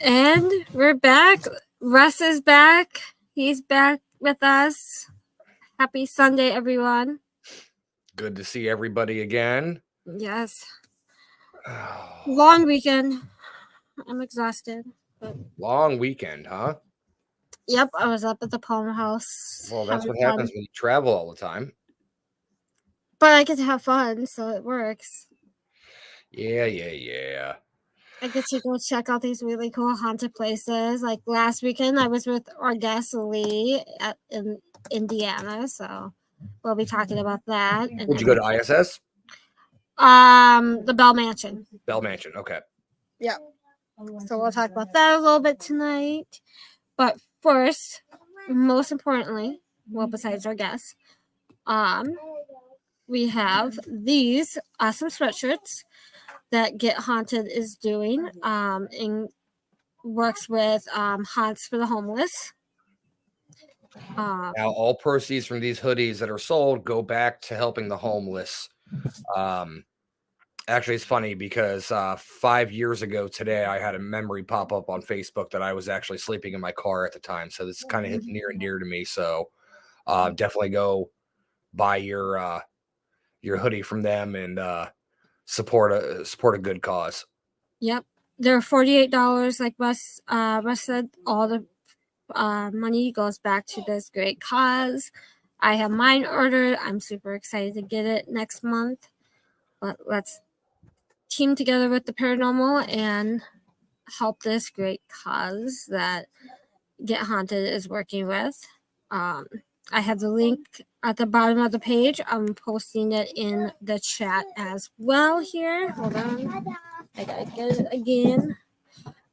And we're back. Russ is back. He's back with us. Happy Sunday, everyone. Good to see everybody again. Yes. Long weekend. I'm exhausted. But... Long weekend, huh? Yep, I was up at the Palmer House. Well, that's what happens when you travel all the time. But I get to have fun, so it works. Yeah. I get to go check out these really cool haunted places. Like last weekend, I was with our guest Lee in Indiana, so we'll be talking about that. And Did you go to ISS? The Bell Mansion. Bell Mansion, okay. Yeah. So we'll talk about that a little bit tonight. But first, most importantly, well, besides our guests, we have these awesome sweatshirts that Get Haunted is doing and works with Haunts for the Homeless. Now, all proceeds from these hoodies that are sold go back to helping the homeless. Actually, it's funny because 5 years ago today, I had a memory pop up on Facebook that I was actually sleeping in my car at the time. So this kind of hit near and dear to me. So definitely go buy your hoodie from them and support a good cause. Yep, they're $48. Like Russ said, all the money goes back to this great cause. I have mine ordered. I'm super excited to get it next month. But let's team together with the paranormal and help this great cause that Get Haunted is working with. I have the link at the bottom of the page. I'm posting it in the chat as well here. Hold on. I gotta get it again.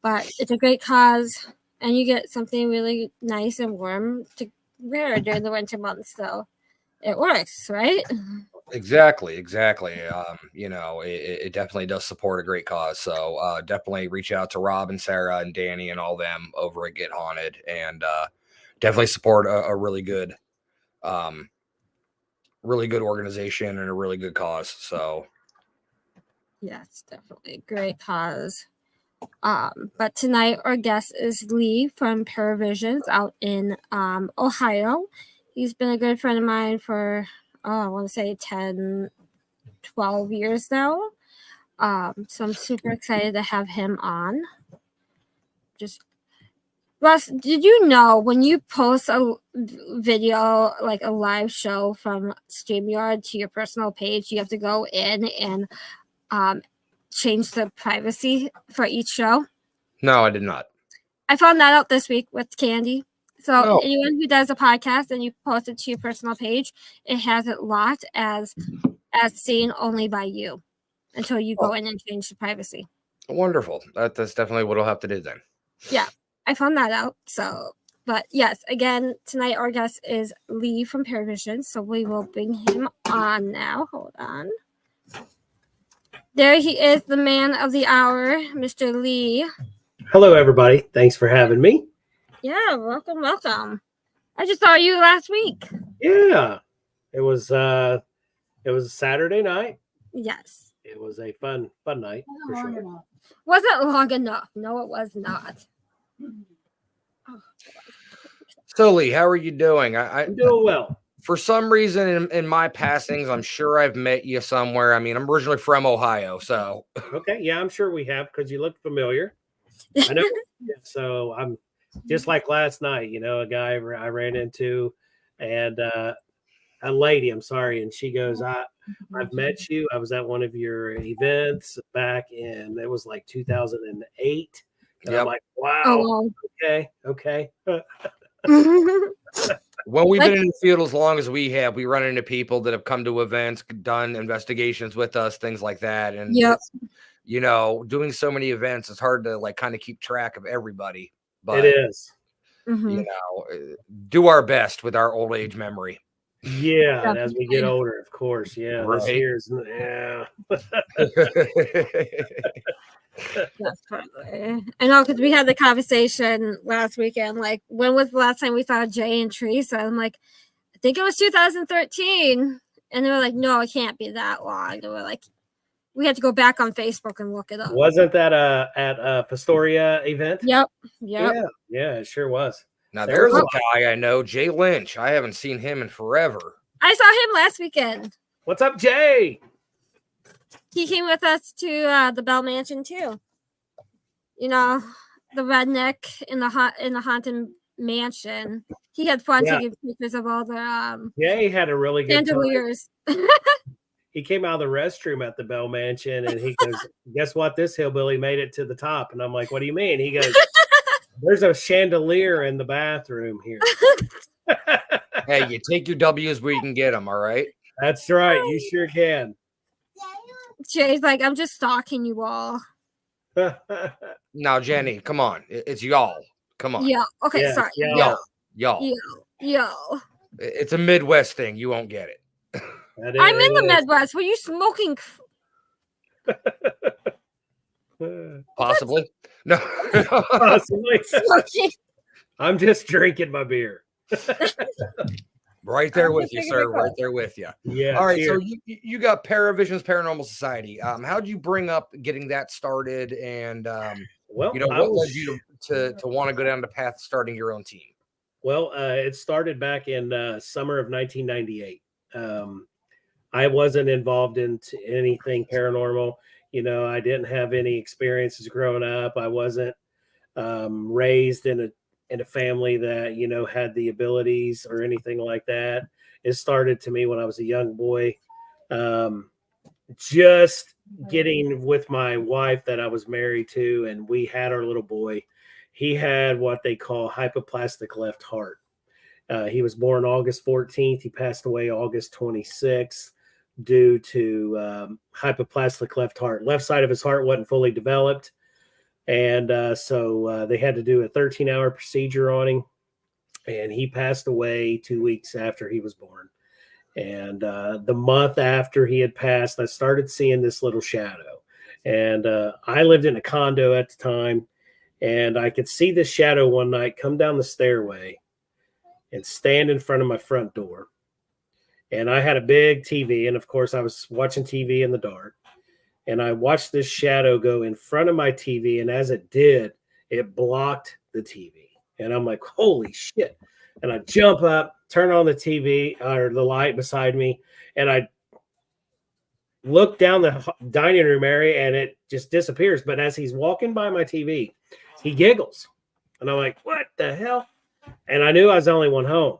But it's a great cause, and you get something really nice and warm to wear during the winter months. So it works, right? Exactly. It definitely does support a great cause. So definitely reach out to Rob and Sarah and Danny and all them over at Get Haunted, and definitely support a really good organization and a really good cause. So yes, definitely a great cause. But tonight our guest is Lee from Paravizonz out in Ohio. He's been a good friend of mine for I want to say 10, 12 years now. So I'm super excited to have him on. Russ, did you know when you post a video, like a live show from StreamYard to your personal page, you have to go in and change the privacy for each show? No, I did not. I found that out this week with Candy. So anyone who does a podcast and you post it to your personal page, it has it locked as seen only by you until you go in and change the privacy. Wonderful. That's definitely what I'll have to do then. Yeah, I found that out. So, but yes, again, tonight our guest is Lee from Paravizonz. So we will bring him on now. Hold on. There he is, the man of the hour, Mr. Lee. Hello, everybody. Thanks for having me. Yeah, welcome. I just saw you last week. Yeah, it was Saturday night. Yes, it was a fun night for sure. Wasn't long enough. No, it was not. So Lee, how are you doing? I'm doing well. For some reason, in my passings, I'm sure I've met you somewhere. I mean, I'm originally from Ohio, so okay, yeah, I'm sure we have because you look familiar. I know. So I'm just like last night, a guy I ran into, and a lady. I'm sorry, and she goes, "I've met you. I was at one of your events back in it was like 2008." And I'm like, "Wow, Oh, okay." When we've been in the field as long as we have, we run into people that have come to events, done investigations with us, things like that. And doing so many events, it's hard to kind of keep track of everybody. But it is. Do our best with our old age memory. Yeah, and as we get older, of course. Yeah, right. This year's Definitely. I know, because we had the conversation last weekend. Like, when was the last time we saw Jay and Teresa? I'm like, I think it was 2013. And they were like, no, it can't be that long. And we're like, We had to go back on Facebook and look it up. Wasn't that at a Pastoria event? Yep. Yeah, it sure was. Now there's a guy I know, Jay Lynch. I haven't seen him in forever. I saw him last weekend. What's up, Jay? He came with us to the Bell Mansion too. You know, the redneck in the haunted mansion. He had fun taking pictures of all the Jay had a really good chandeliers. He came out of the restroom at the Bell Mansion and he goes, "Guess what? This hillbilly made it to the top." And I'm like, "What do you mean?" He goes, "There's a chandelier in the bathroom here." Hey, you take your W's where you can get them, all right? That's right. You sure can. Jay's like, "I'm just stalking you all." Now, Jenny, come on. It's y'all. Come on. Yeah. Okay, Yeah, sorry. y'all. Yo. It's a Midwest thing. You won't get it. I'm in the Midwest. Were you smoking? Possibly. No. Possibly. I'm just drinking my beer. Right there with you, sir. Right there with you. Yeah. All right. So you got Paravizonz Paranormal Society. How'd you bring up getting that started? And well, what led you to want to go down the path of starting your own team? Well, it started back in summer of 1998. I wasn't involved in anything paranormal. I didn't have any experiences growing up. I wasn't raised in a family that, had the abilities or anything like that. It started to me when I was a young boy. Just getting with my wife that I was married to, and we had our little boy. He had what they call hypoplastic left heart. He was born August 14th. He passed away August 26th due to hypoplastic left heart. Left side of his heart wasn't fully developed. And so they had to do a 13-hour procedure on him. And he passed away 2 weeks after he was born. And the month after he had passed, I started seeing this little shadow. And I lived in a condo at the time. And I could see this shadow one night come down the stairway and stand in front of my front door. And I had a big TV. And of course, I was watching TV in the dark. And I watched this shadow go in front of my TV. And as it did, it blocked the TV. And I'm like, holy shit. And I jump up, turn on the TV or the light beside me. And I look down the dining room area and it just disappears. But as he's walking by my TV, he giggles. And I'm like, what the hell? And I knew I was the only one home.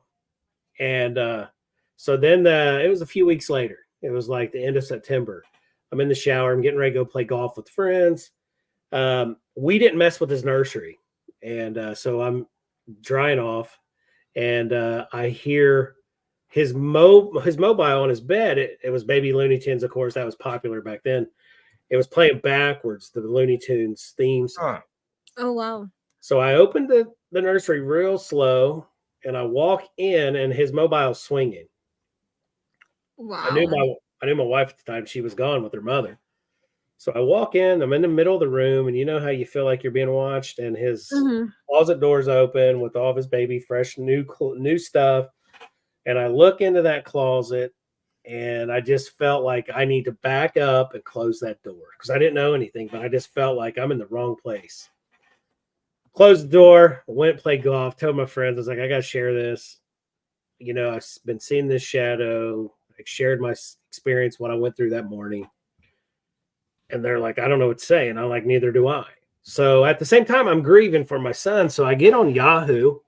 And so then it was a few weeks later. It was like the end of September. I'm in the shower. I'm getting ready to go play golf with friends. We didn't mess with his nursery. And so I'm drying off. And I hear his mobile on his bed. It was Baby Looney Tunes, of course. That was popular back then. It was playing backwards, the Looney Tunes themes. Huh. Oh, wow. So I opened the nursery real slow, and I walk in, and his mobile's swinging. Wow. I knew my wife at the time. She was gone with her mother. So I walk in. I'm in the middle of the room, and you know how you feel like you're being watched, and his closet door's open with all of his baby fresh new stuff. And I look into that closet, and I just felt like I need to back up and close that door because I didn't know anything, but I just felt like I'm in the wrong place. Closed the door, went and played golf, told my friends, I was like, I got to share this. I've been seeing this shadow. I shared my experience, what I went through that morning. And they're like, I don't know what to say. And I'm like, neither do I. So at the same time, I'm grieving for my son. So I get on Yahoo.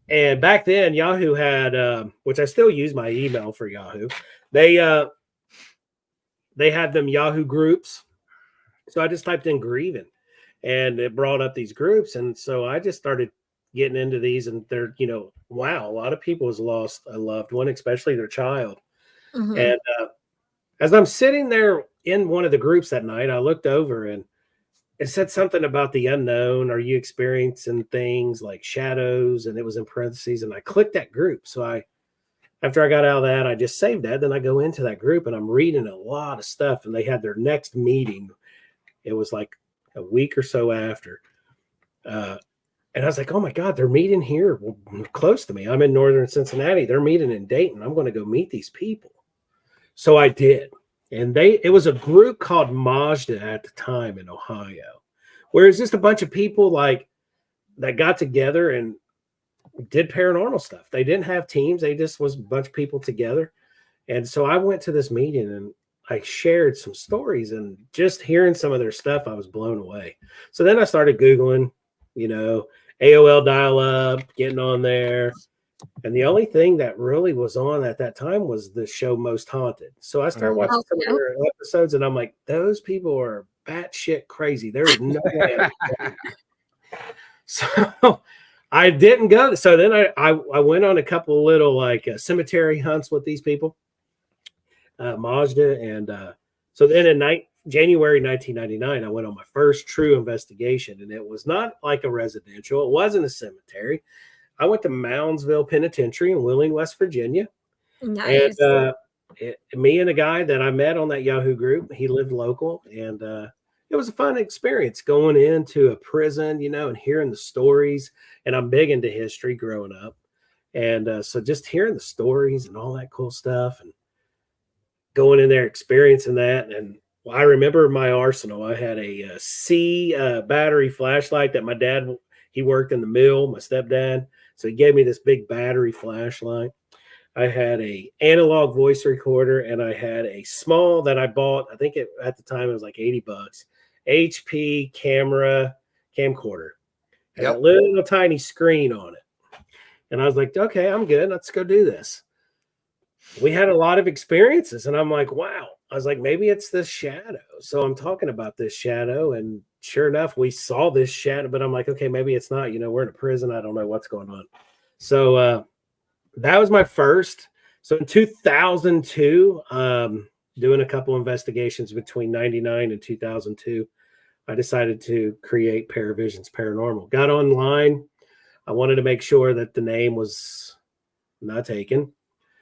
And back then, Yahoo had, which I still use my email for Yahoo. They had them Yahoo groups. So I just typed in grieving. And it brought up these groups. And so I just started getting into these. And they're, wow, a lot of people has lost a loved one, especially their child. Mm-hmm. And as I'm sitting there in one of the groups that night, I looked over and it said something about the unknown. Are you experiencing things like shadows? And it was in parentheses. And I clicked that group. So after I got out of that, I just saved that. Then I go into that group and I'm reading a lot of stuff. And they had their next meeting. It was like a week or so after. And I was like, oh my God, they're meeting here close to me. I'm in northern Cincinnati. They're meeting in Dayton. I'm going to go meet these people. So I did. And it was a group called Mazda at the time in Ohio, where it's just a bunch of people like that got together and did paranormal stuff. They didn't have teams. They just was a bunch of people together. And so I went to this meeting and I shared some stories, and just hearing some of their stuff, I was blown away. So then I started Googling, AOL dial up, getting on there. And the only thing that really was on at that time was the show Most Haunted. So I started watching some of their episodes, and I'm like, those people are batshit crazy. There's no way. So I didn't go. So then I went on a couple little like cemetery hunts with these people, Mazda. And so then in January 1999, I went on my first true investigation, and it was not like a residential. It wasn't a cemetery. I went to Moundsville Penitentiary in Wheeling, West Virginia. Nice. And me and a guy that I met on that Yahoo group, he lived local, and it was a fun experience going into a prison, and hearing the stories. And I'm big into history growing up. And so just hearing the stories and all that cool stuff and going in there, experiencing that. And I remember my arsenal. I had a C battery flashlight that my dad, he worked in the mill, my stepdad. So he gave me this big battery flashlight. I had a analog voice recorder, and I had a small that I bought. I think at the time it was like $80, HP camcorder. Had a little tiny screen on it. And I was like, okay, I'm good. Let's go do this. We had a lot of experiences, and I'm like, wow. I was like, maybe it's this shadow. So I'm talking about this shadow, and sure enough, we saw this shadow, but I'm like, okay, maybe it's not. We're in a prison. I don't know what's going on. So that was my first. So in 2002, doing a couple investigations between 99 and 2002, I decided to create Paravizonz Paranormal. Got online. I wanted to make sure that the name was not taken.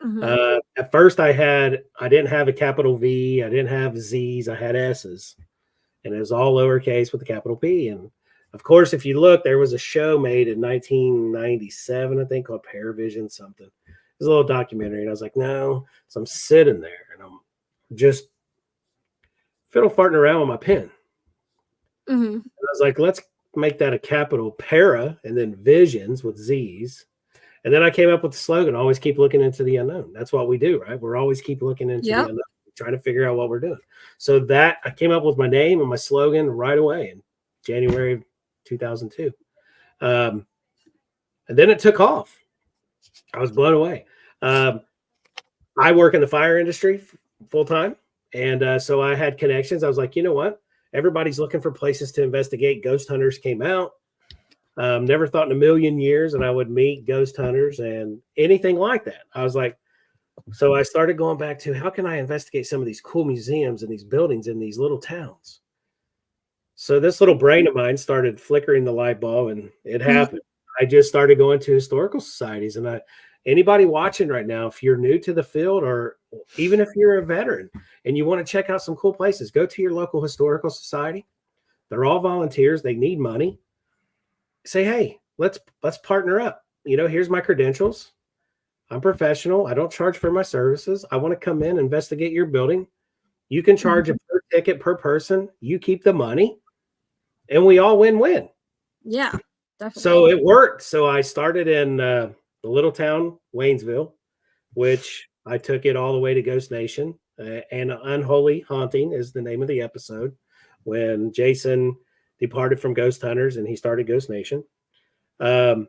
Mm-hmm. At first, I didn't have a capital V. I didn't have Z's. I had S's. And it was all lowercase with a capital P. And of course, if you look, there was a show made in 1997, I think, called Paravizonz something. It was a little documentary. And I was like, no. So I'm sitting there and I'm just fiddle farting around with my pen. Mm-hmm. I was like, let's make that a capital Para and then Visions with Z's. And then I came up with the slogan, always keep looking into the unknown. That's what we do, right? We're always keep looking into the unknown, trying to figure out what we're doing. So that I came up with my name and my slogan right away in January of 2002. And then it took off. I was blown away. I work in the fire industry full time. And so I had connections. I was like, you know what? Everybody's looking for places to investigate. Ghost hunters came out. Never thought in a million years that I would meet ghost hunters and anything like that. I was like, so I started going back to how can I investigate some of these cool museums and these buildings in these little towns? So this little brain of mine started flickering the light bulb, and it happened. I just started going to historical societies. And anybody watching right now, if you're new to the field, or even if you're a veteran and you want to check out some cool places, go to your local historical society. They're all volunteers. They need money. Say, hey, let's partner up. Here's my credentials. I'm professional. I don't charge for my services. I want to come in and investigate your building. You can charge a per ticket per person. You keep the money, and we all win-win. Yeah, definitely. So it worked. So I started in the little town, Waynesville, which I took it all the way to Ghost Nation. And Unholy Haunting is the name of the episode, when Jason departed from Ghost Hunters and he started Ghost Nation. I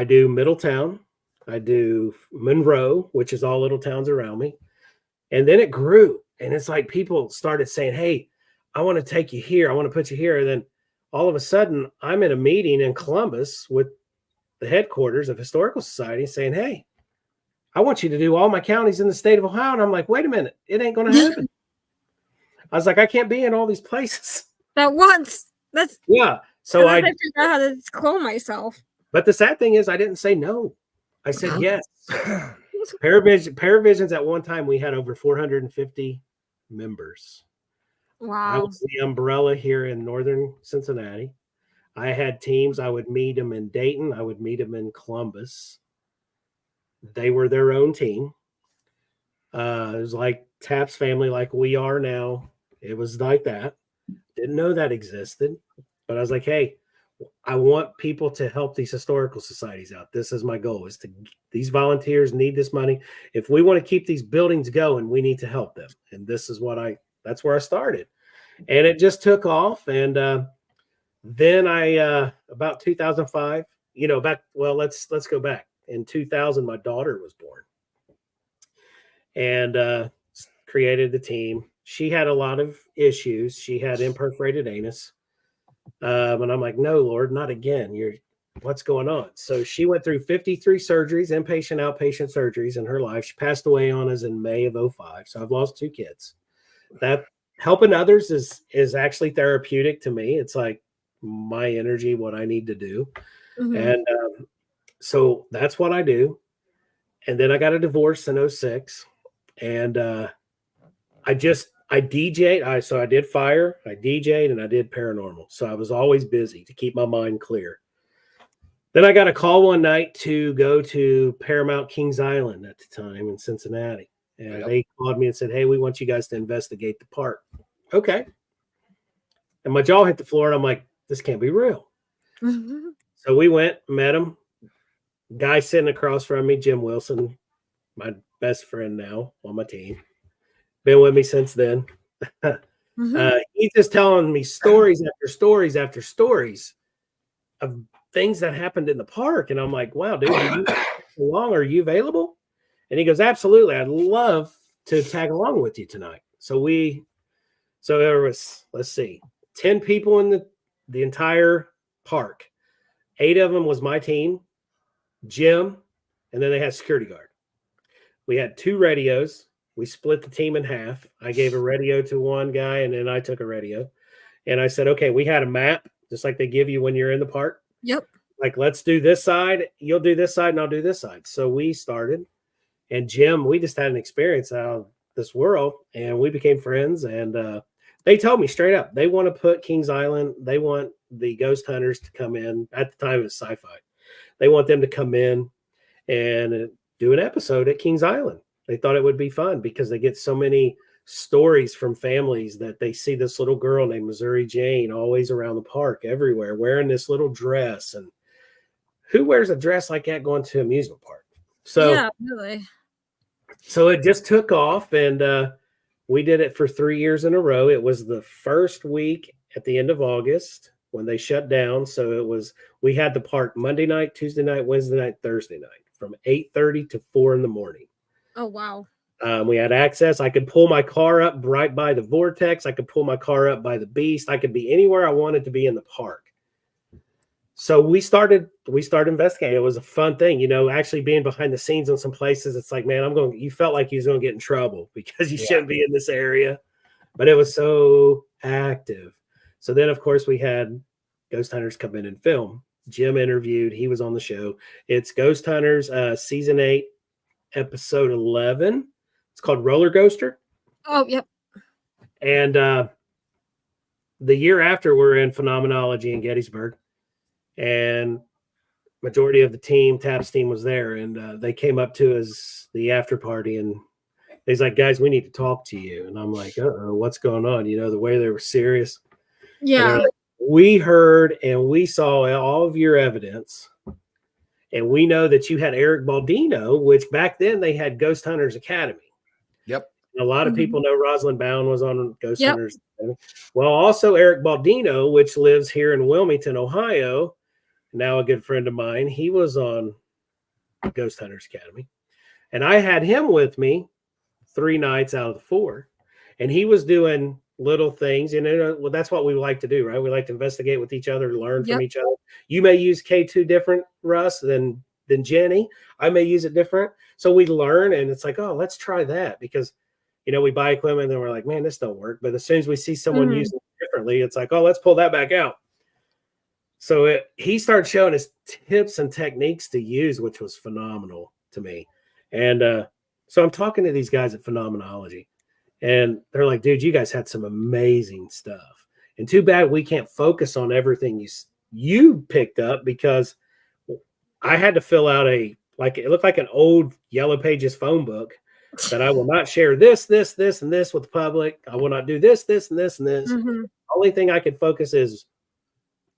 do Middletown. I do Monroe, which is all little towns around me. And then it grew. And it's like people started saying, hey, I want to take you here. I want to put you here. And then all of a sudden, I'm in a meeting in Columbus with the headquarters of Historical Society saying, hey, I want you to do all my counties in the state of Ohio. And I'm like, wait a minute. It ain't going to happen. I was like, I can't be in all these places. At once. So I figured out how to clone myself. But the sad thing is I didn't say no. I said yes. Paravizonz at one time, we had over 450 members. Wow. I was the umbrella here in northern Cincinnati. I had teams. I would meet them in Dayton. I would meet them in Columbus. They were their own team. It was like TAPS family like we are now. It was like that. Didn't know that existed, but I was like, hey, I want people to help these historical societies out. This is my goal, is to these volunteers need this money. If we want to keep these buildings going, we need to help them. And this is that's where I started. And it just took off. And then about 2005, let's go back. In 2000, my daughter was born. And created the team. She had a lot of issues. She had imperforated anus. And I'm like, no, Lord, not again. What's going on? So she went through 53 surgeries, inpatient, outpatient surgeries in her life. She passed away on us in May of 2005. So I've lost 2 kids. That helping others is actually therapeutic to me. It's like my energy, what I need to do. Mm-hmm. And so that's what I do. And then I got a divorce in 2006. And I DJ'd. So I did fire, I DJ'd, and I did paranormal. So I was always busy to keep my mind clear. Then I got a call one night to go to Paramount Kings Island at the time in Cincinnati. And they called me and said, hey, we want you guys to investigate the park. Okay. And my jaw hit the floor, and I'm like, this can't be real. Mm-hmm. So we went, met him. Guy sitting across from me, Jim Wilson, my best friend now on my team. Been with me since then. Mm-hmm. He's just telling me stories after stories after stories of things that happened in the park. And I'm like, wow, dude, are you available? And he goes, absolutely. I'd love to tag along with you tonight. So there was, 10 people in the entire park. 8 of them was my team, Jim, and then they had security guard. We had 2 radios. We split the team in half. I gave a radio to one guy, and then I took a radio. And I said, okay, we had a map, just like they give you when you're in the park. Yep. Like, let's do this side. You'll do this side, and I'll do this side. So we started. And Jim, we just had an experience out of this world, and we became friends. And they told me straight up, they want to put Kings Island. They want the ghost hunters to come in. At the time, it was sci-fi. They want them to come in and do an episode at Kings Island. They thought it would be fun because they get so many stories from families that they see this little girl named Missouri Jane always around the park everywhere wearing this little dress. And who wears a dress like that going to an amusement park? So yeah, really. So it just took off, and we did it for 3 years in a row. It was the first week at the end of August when they shut down. So we had the park Monday night, Tuesday night, Wednesday night, Thursday night from 8:30 to 4 in the morning. Oh, wow. We had access. I could pull my car up right by the vortex. I could pull my car up by the beast. I could be anywhere I wanted to be in the park. So we started investigating. It was a fun thing, actually being behind the scenes on some places. It's like, man, you felt like you was going to get in trouble because you shouldn't be in this area, but it was so active. So then, of course, we had Ghost Hunters come in and film. Jim interviewed. He was on the show. It's Ghost Hunters season 8, episode 11. It's called Roller Coaster. Oh, yep. And the year after, we're in Phenomenology in Gettysburg. And majority of the team, TAPS team, was there, and they came up to us the after party, and he's like, guys, we need to talk to you. And I'm like, uh-oh, what's going on? The way they were serious. Yeah. Like, we heard and we saw all of your evidence, and we know that you had Eric Baldino, which back then they had Ghost Hunters Academy. Yep. A lot of people know Rosalind Bound was on Ghost Hunters Academy. Well, also Eric Baldino, which lives here in Wilmington, Ohio, now a good friend of mine, he was on Ghost Hunters Academy. And I had him with me 3 nights out of the 4. And he was doing little things. Well, that's what we like to do, right? We like to investigate with each other, learn from each other. You may use K2 different, Russ, than Jenny. I may use it different. So we learn, and it's like, oh, let's try that. Because, we buy equipment, and then we're like, man, this don't work. But as soon as we see someone using it differently, it's like, oh, let's pull that back out. So he started showing us tips and techniques to use, which was phenomenal to me. And so I'm talking to these guys at Phenomenology, and they're like, dude, you guys had some amazing stuff. And too bad we can't focus on everything you picked up, because I had to fill out it looked like an old Yellow Pages phone book that I will not share this, this, this, and this with the public. I will not do this, this, and this, and this. Mhm. Only thing I could focus is,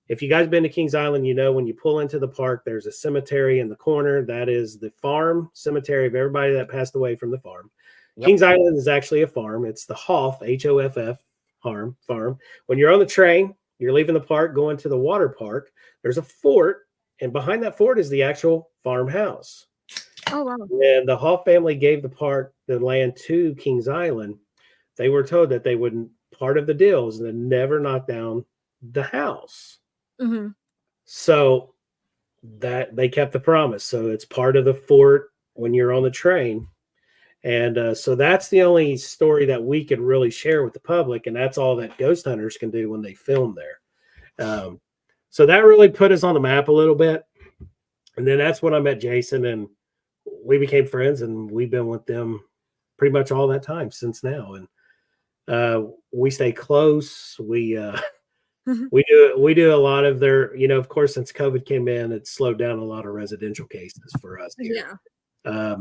if you guys been to Kings Island, you know when you pull into the park, there's a cemetery in the corner. That is the farm cemetery of everybody that passed away from the farm. Yep. Kings Island is actually a farm. It's the Hoff, Hoff, farm. When you're on the train, you're leaving the park, going to the water park. There's a fort, and behind that fort is the actual farmhouse. Oh wow. When the Hoff family gave the land to Kings Island, they were told that they wouldn't. Part of the deal is to never knock down the house. Hmm. So that they kept the promise. So it's part of the fort when you're on the train. And so that's the only story that we could really share with the public. And that's all that ghost hunters can do when they film there. So that really put us on the map a little bit. And then that's when I met Jason, and we became friends, and we've been with them pretty much all that time since now. And we stay close. We do a lot of their, of course, since COVID came in, it slowed down a lot of residential cases for us here. Yeah.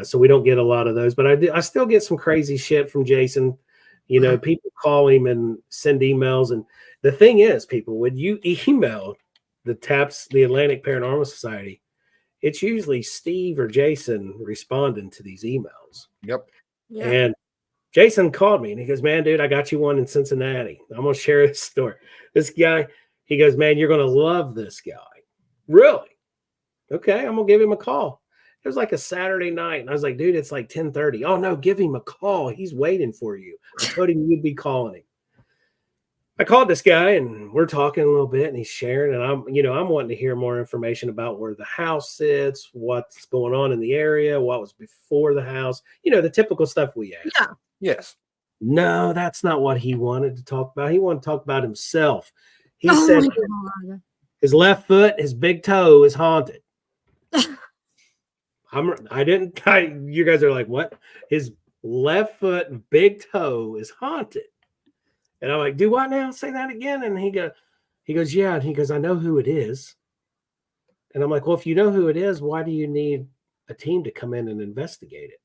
So we don't get a lot of those, but I still get some crazy shit from Jason. People call him and send emails. And the thing is, people, when you email the Atlantic Paranormal Society, it's usually Steve or Jason responding to these emails. Yep. Yeah. And Jason called me and he goes, "Man, dude, I got you one in Cincinnati. I'm going to share this story." This guy, he goes, "Man, you're going to love this guy." Really? Okay, I'm going to give him a call. It was like a Saturday night. And I was like, "Dude, it's like 10:30. Oh, no, give him a call. He's waiting for you. I told him you'd be calling him." I called this guy and we're talking a little bit and he's sharing. And I'm wanting to hear more information about where the house sits, what's going on in the area, what was before the house, the typical stuff we ask. Yeah. Yes. No, that's not what he wanted to talk about. He wanted to talk about himself. He Oh said my God. his left foot, his big toe is haunted. You guys are like, what? His left foot and big toe is haunted. And I'm like, "Do what now? Say that again." And he goes, "Yeah." And he goes, "I know who it is." And I'm like, "Well, if you know who it is, why do you need a team to come in and investigate it?"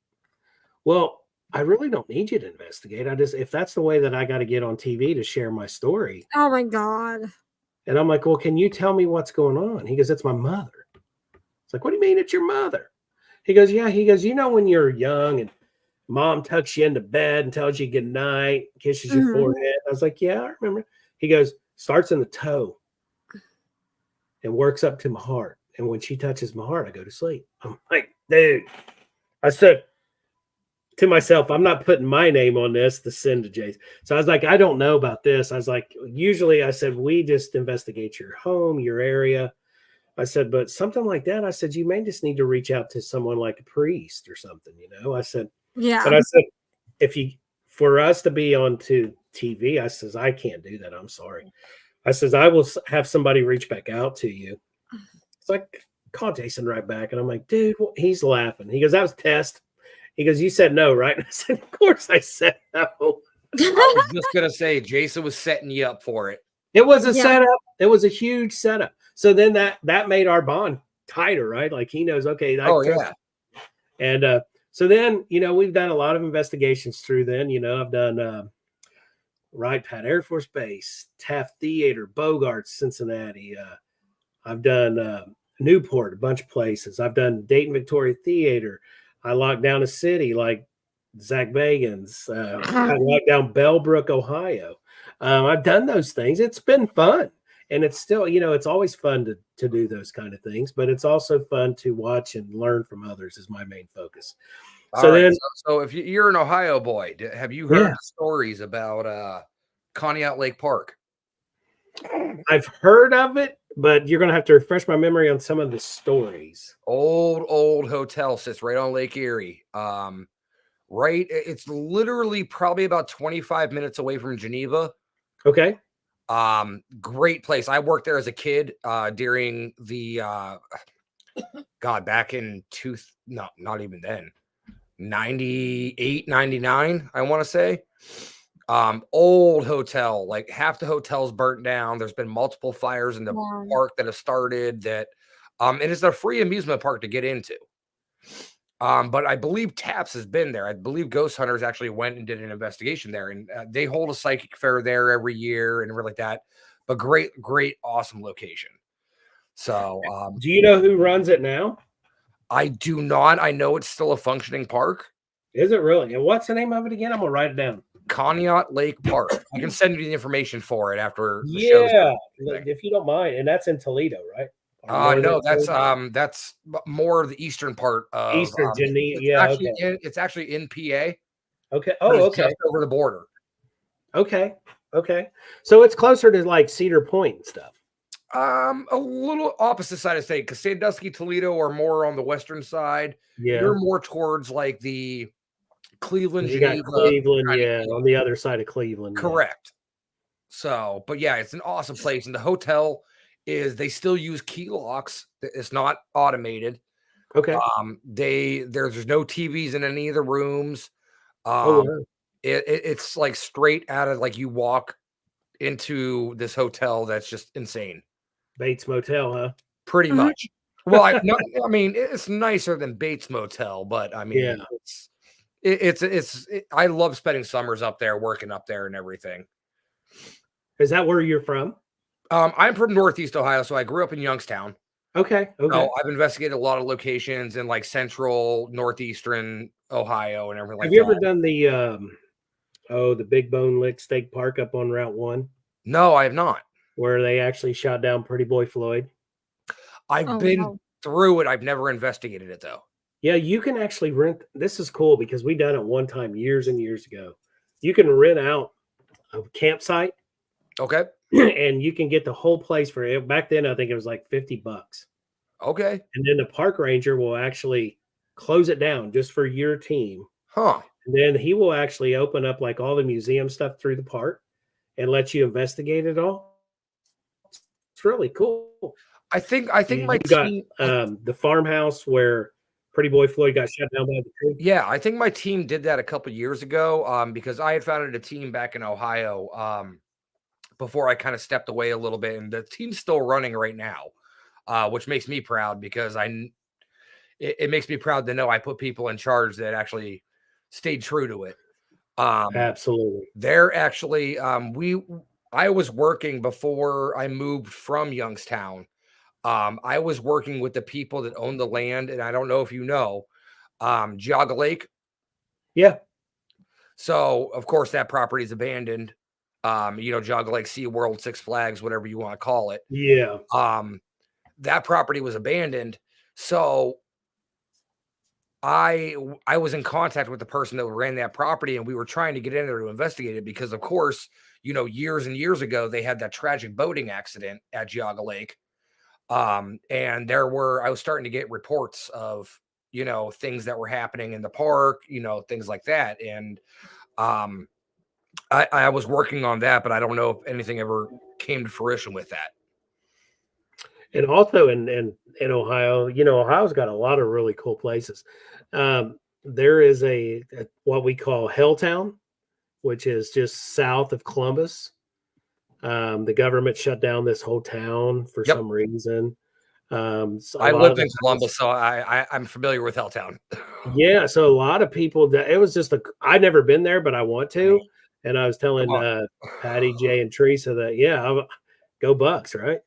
"Well, I really don't need you to investigate. If that's the way that I got to get on TV to share my story." Oh my God. And I'm like, "Well, can you tell me what's going on?" He goes, "It's my mother." It's like, "What do you mean it's your mother?" He goes, "Yeah." He goes, when you're young and mom tucks you into bed and tells you good night, kisses your forehead. I was like, "Yeah, I remember." He goes, "Starts in the toe and works up to my heart. And when she touches my heart, I go to sleep." I'm like, "Dude," I said to myself, "I'm not putting my name on this to send to Jason." So I was like, "I don't know about this." I was like, "Usually," I said, "we just investigate your home, your area." I said, "But something like that," I said, "you may just need to reach out to someone like a priest or something, I said, Yeah. but I said, for us to be on to TV, I says, "I can't do that. I'm sorry." I says, "I will have somebody reach back out to you." It's like, call Jason right back. And I'm like, "Dude," he's laughing. He goes, "That was a test." He goes, "You said no, right?" And I said, "Of course I said no." I was just going to say, Jason was setting you up for it. It was a Yeah. setup. It was a huge setup. So then that made our bond tighter, right? Like he knows, okay. Yeah. And so then, we've done a lot of investigations through then. I've done Wright Pat Air Force Base, Taft Theater, Bogart, Cincinnati. I've done Newport, a bunch of places. I've done Dayton Victoria Theater. I locked down a city like Zach Bagans. I locked down Bellbrook, Ohio. I've done those things. It's been fun. And it's still, it's always fun to do those kind of things, but it's also fun to watch and learn from others is my main focus. So if you're an Ohio boy, have you heard stories about Conneaut Lake Park? I've heard of it, but you're going to have to refresh my memory on some of the stories. Old hotel sits right on Lake Erie. Right. It's literally probably about 25 minutes away from Geneva. Okay. Great place. I worked there as a kid during the back in not even then, 98, 99, I want to say. Old hotel, like half the hotel's burnt down. There's been multiple fires in the park that have started that. And it's a free amusement park to get into. But I believe Taps has been there. I believe Ghost Hunters actually went and did an investigation there, and they hold a psychic fair there every year and everything like that. But great, awesome location. So, Do you know who runs it now? I do not. I know it's still a functioning park. Is it really? And what's the name of it again? I'm gonna write it down. Conneaut Lake Park. I can send you the information for it after the Yeah, show. if you don't mind. And that's in Toledo, right? No, that's more of the eastern part of Eastern Geneva. it's Yeah, actually okay. it's actually in PA. Okay. But Oh, it's okay. just over the border. Okay. Okay. So it's closer to like Cedar Point and stuff. A little opposite side of state because Sandusky, Toledo are more on the western side. Yeah. You're more towards like the Cleveland, You got Geneva. Cleveland, kind of- yeah, on the other side of Cleveland. yeah. Correct. So, but yeah, it's an awesome place. And the hotel they still use key locks. It's not automated. Okay. There's no TVs in any of the rooms. Oh, wow. It's like straight out of like you walk into this hotel that's just insane. Bates Motel, huh? Pretty Mhm. much. Well, I mean, it's nicer than Bates Motel, but I mean, Yeah. I love spending summers up there, working up there and everything. Is that where you're from? I'm from Northeast Ohio, so I grew up in Youngstown. Okay. Okay. So I've investigated a lot of locations in like central, northeastern Ohio and everything like Have you that. ever done the Big Bone Lick Steak Park up on Route 1 No, I have not. where they actually shot down Pretty Boy Floyd? I've been through it. I've never investigated it though. Yeah, you can actually rent. This is cool because we done it one time years and years ago. You can rent out a campsite Okay. and you can get the whole place for it. Back then, I think it was like $50. Okay. And then the park ranger will actually close it down just for your team. Huh. And then he will actually open up like all the museum stuff through the park and let you investigate it all. It's really cool. I think my You've got team, the farmhouse where Pretty Boy Floyd got shut down by the tree. yeah, I think my team did that a couple years ago. Because I had founded a team back in Ohio. Before I kind of stepped away a little bit, and the team's still running right now, which makes me proud because it makes me proud to know I put people in charge that actually stayed true to it. Absolutely. They're actually I was working before I moved from Youngstown. I was working with the people that own the land, and I don't know if you know, Geauga Lake. Yeah. So of course that property is abandoned. Geauga Lake, SeaWorld, Six Flags, whatever you want to call it. Yeah. That property was abandoned. So I was in contact with the person that ran that property, and we were trying to get in there to investigate it because, of course, years and years ago, they had that tragic boating accident at Geauga Lake. And I was starting to get reports of, things that were happening in the park, things like that. And I was working on that, but I don't know if anything ever came to fruition with that. And also in Ohio, Ohio's got a lot of really cool places. There is a what we call Helltown, which is just south of Columbus. The government shut down this whole town for some reason. I lived in Columbus, so I'm familiar with Helltown. Yeah, so a lot of people it was just I'd never been there, but I want to. And I was telling Patty, Jay, and Teresa that go Bucks, right?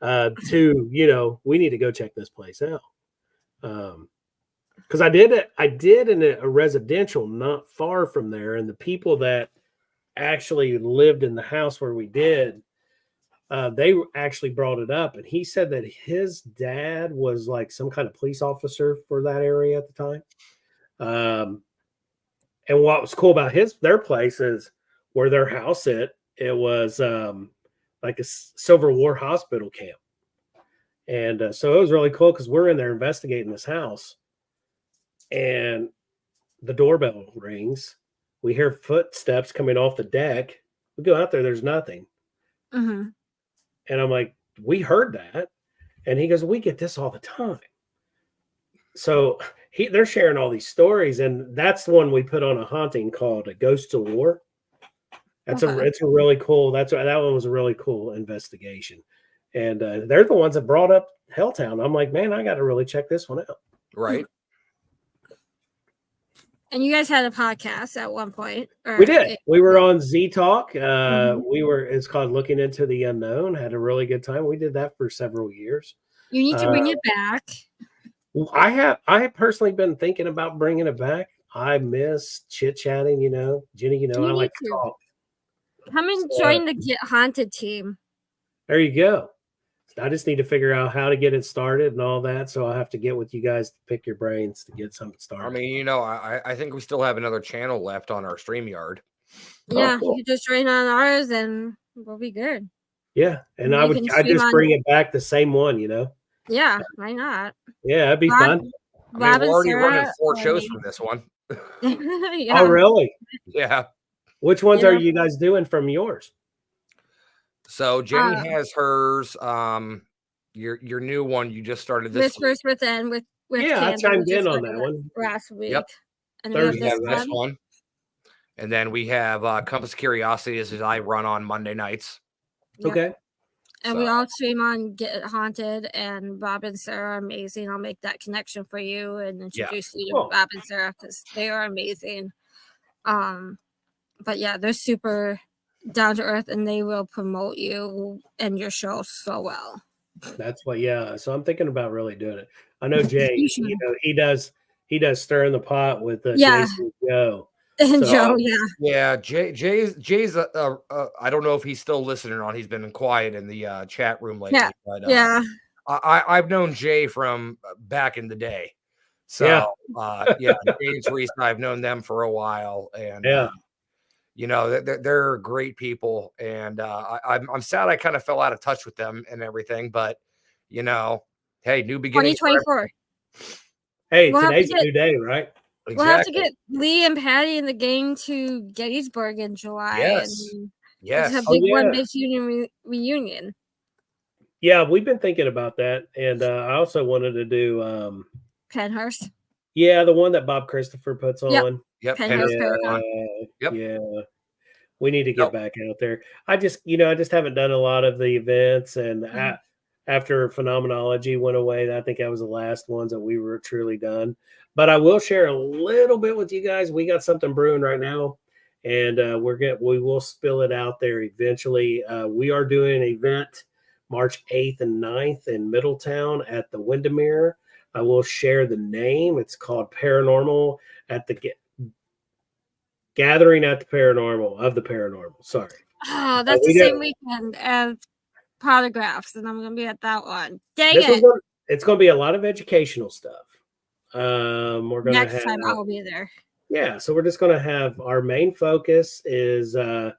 We need to go check this place out. Because I did in a residential not far from there, and the people that actually lived in the house where we did, they actually brought it up, and he said that his dad was like some kind of police officer for that area at the time. And what was cool about their place is where their house it was like a Civil War hospital camp. And so it was really cool because we're in there investigating this house, and the doorbell rings. We hear footsteps coming off the deck. We go out there, there's nothing. Mm-hmm. And I'm like, we heard that. And he goes, we get this all the time. So they're sharing all these stories, and that's the one we put on a haunting called a Ghosts of War. It's a really cool. That one was a really cool investigation, and they're the ones that brought up Helltown. I'm like, man, I got to really check this one out. Right. And you guys had a podcast at one point. We did. We were yeah. on Z Talk. Mhm. It's called Looking into the Unknown. Had a really good time. We did that for several years. You need to bring it back. I have personally been thinking about bringing it back. I miss chit chatting, Jenny, You I need like to to. talk. Come and So, join the Get Haunted team. there you go. I just need to figure out how to get it started and all that. So I'll have to get with you guys to pick your brains to get something started. I mean, I think we still have another channel left on our StreamYard. Yeah, cool. you just join on ours and we'll be good. Yeah, and You can I stream just on- bring it back the same one, Yeah, why not? Yeah, that'd be fun. I mean, we're already running 4 shows from this one. Yeah. Oh, really? Yeah. Which ones Yeah. are you guys doing from yours? So Jenny has hers. Your new one you just started this week. Whispers Within with Yeah, I Candy, chimed we just in on started that one. last week. Yep. And Thursday. we We have have this this one. one. And then we have Compass Curiosity as I run on Monday nights. Yep. Okay. And we So- all stream on Get Haunted, and Bob and Sarah are amazing. I'll make that connection for you and introduce you to Cool. Bob and Sarah because they are amazing. But yeah, they're super down to earth and they will promote you and your show so well. That's what, yeah. So I'm thinking about really doing it. I know Jay, You should. he does stirring the pot with Yeah. Jason and Joe. And So- Joe, yeah. Yeah, Jay's I don't know if he's still listening or not. He's been quiet in the chat room lately. Yeah. But, Yeah. I've known Jay from back in the day. So Yeah. Jay and Teresa, I've known them for a while, and Yeah. they're great people, and I'm sad I kind of fell out of touch with them and everything, but hey, new beginning. 2024. Hey, We'll have to today's a get- new day, right? We'll have to get Lee and Patty and the gang to Gettysburg in July. Yes. And Yes. it's a Oh, big one yeah. big reunion. Yeah, we've been thinking about that. And I also wanted to do Penhurst. the one that Bob Christopher puts Yep. on. Yep. Penhurst Yeah, Paragon. Yep. yeah. We need to get Yep. back out there. I just haven't done a lot of the events, and Mhm. after Phenomenology went away, I think that was the last ones that we were truly done. But I will share a little bit with you guys. We got something brewing right now, and we will spill it out there eventually. We are doing an event March 8th and 9th in Middletown at the Windermere. I will share the name. It's called Paranormal at the Gathering at the Paranormal. Sorry. Oh, that's we the got- same weekend as Polygraphs, and I'm going to be at that one. Dang This it. it's going to be a lot of educational stuff. We're going to Next have, time I'll be there. yeah. So we're just going to have our main focus is our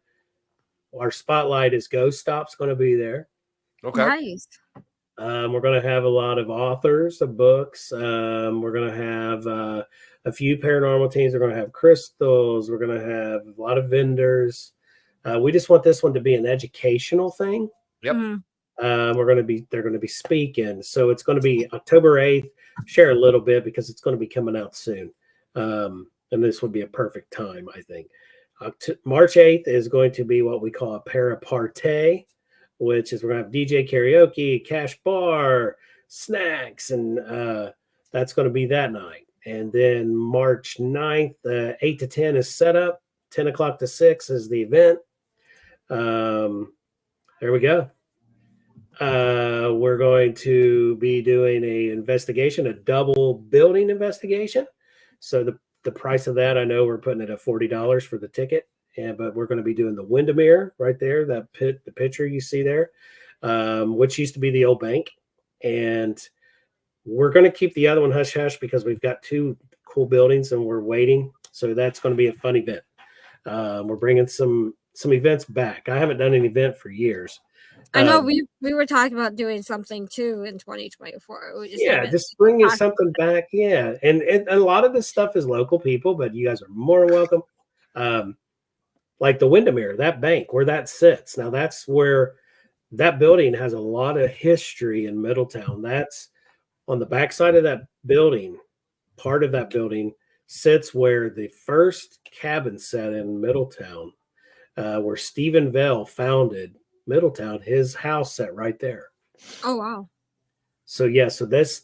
spotlight is Ghost Stop's going to be there. Okay. Nice. We're going to have a lot of authors of books. We're going to have a few paranormal teams. We're going to have crystals. We're going to have a lot of vendors. We just want this one to be an educational thing. Yep. Mhm. They're going to be speaking. So it's going to be October 8th. Share a little bit because it's going to be coming out soon. And this would be a perfect time, I think. March 8th is going to be what we call a para-party, which is we're going to have DJ karaoke, cash bar, snacks, and that's going to be that night. And then March 9th, 8 to 10 is set up. 10 o'clock to 6 is the event. There we go. We're going to be doing a double building investigation. So the price of that, I know we're putting it at $40 for the ticket, but we're going to be doing the Windermere right there, the picture you see there, which used to be the old bank. And we're going to keep the other one hush hush because we've got two cool buildings and we're waiting. So that's going to be a fun event. We're bringing some events back. I haven't done an event for years. I know we were talking about doing something too in 2024. We just just bringing talked something back. Yeah, and a lot of this stuff is local people, but you guys are more than welcome. Like the Windermere, that bank where that sits. Now that's where that building has a lot of history in Middletown. That's on the backside of that building. Part of that building sits where the first cabin sat in Middletown, where Stephen Vell founded Middletown. His house sat right there. Oh wow. So yeah, so this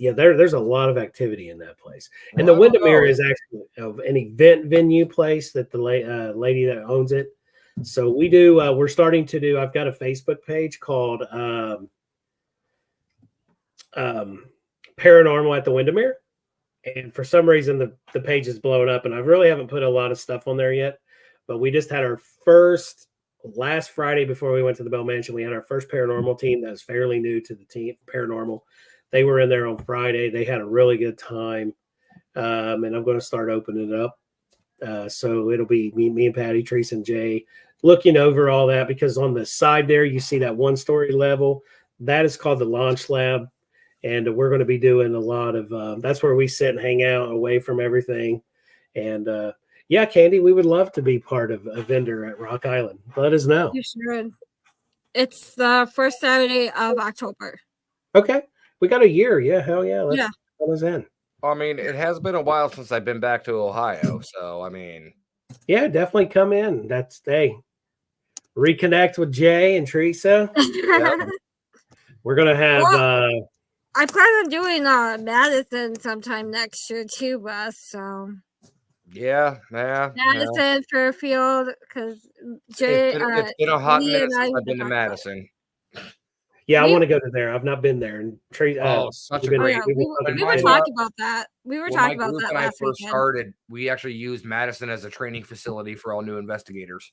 yeah, there's a lot of activity in that place. And Well, the I don't Windermere know. is actually an event venue place that the lady that owns it. So we do. We're starting to do. I've got a Facebook page called Paranormal at the Windermere, and for some reason the page is blowing up, and I really haven't put a lot of stuff on there yet. But we just had our first last Friday before we went to the Bell Mansion. We had our first paranormal team that was fairly new to the team. Paranormal. They were in there on Friday. They had a really good time, and I'm going to start opening it up. So it'll be me and Patty, Teresa, and Jay looking over all that, because on the side there you see that 1-story level. That is called the Launch Lab, and we're going to be doing a lot of. That's where we sit and hang out away from everything. And yeah, Candy, we would love to be part of a vendor at Rock Island. Let us know. You should. It's the first Saturday of October. Okay, we got a year. Yeah, hell yeah. Yeah. Let us in. I mean, it has been a while since I've been back to Ohio, so I mean, Yeah, definitely come in. That's reconnect with Jay and Teresa. We're gonna have. I plan on doing Madison sometime next year too, Russ. So yeah. Madison, Fairfield, because Jay. It's been a hot Lee minute and I since have I've been to talking about it. Madison. Yeah, I want to go to there. I've not been there. And Such a we've been- great. Yeah, we've been we talking were about it. talking about that. We were When talking my about group that and I last first weekend. started, we actually used Madison as a training facility for all new investigators.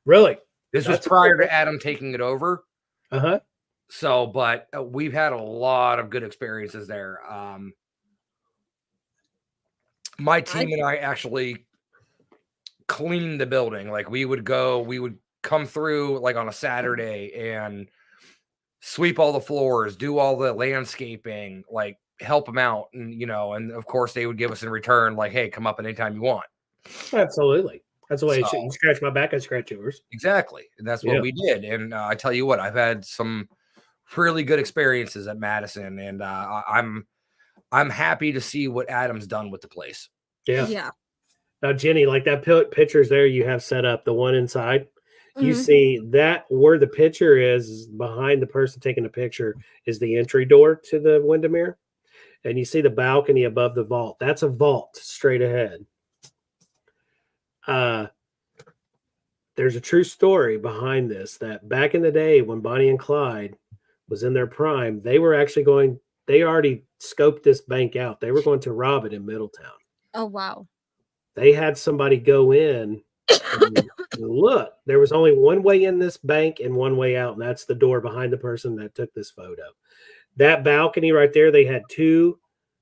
Really? This That's was prior cool. to Adam taking it over. Uh-huh. So, but we've had a lot of good experiences there. My team and I actually cleaned the building. Like we would come through like on a Saturday and sweep all the floors, do all the landscaping, like help them out. And, and of course they would give us in return, like, hey, come up anytime you want. Absolutely. That's the way it So- should. You scratch my back, I scratch yours. Exactly. And that's what we did. And I tell you what, I've had some really good experiences at Madison, and I'm happy to see what Adam's done with the place. Yeah. Now, Jenny, like that pictures there you have set up, the one inside, you Mhm. see that where the picture is behind the person taking the picture is the entry door to the Windermere. And you see the balcony above the vault. That's a vault straight ahead. There's a true story behind this, that back in the day when Bonnie and Clyde was in their prime, they already scoped this bank out. They were going to rob it in Middletown. Oh wow. They had somebody go in and look. There was only one way in this bank and one way out, and that's the door behind the person that took this photo. That balcony right there, they had 2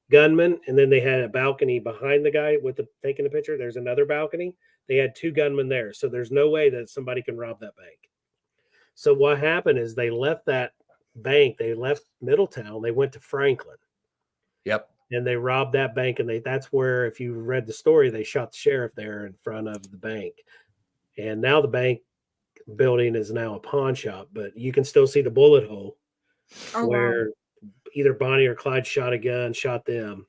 gunmen, and then they had a balcony behind the guy taking the picture. There's another balcony. They had 2 gunmen there, so there's no way that somebody can rob that bank. So what happened is they left that bank. They left Middletown. They went to Franklin. Yep. And they robbed that bank, and that's where, if you read the story, they shot the sheriff there in front of the bank. And now the bank building is now a pawn shop, but you can still see the bullet hole where either Bonnie or Clyde shot a gun, shot them.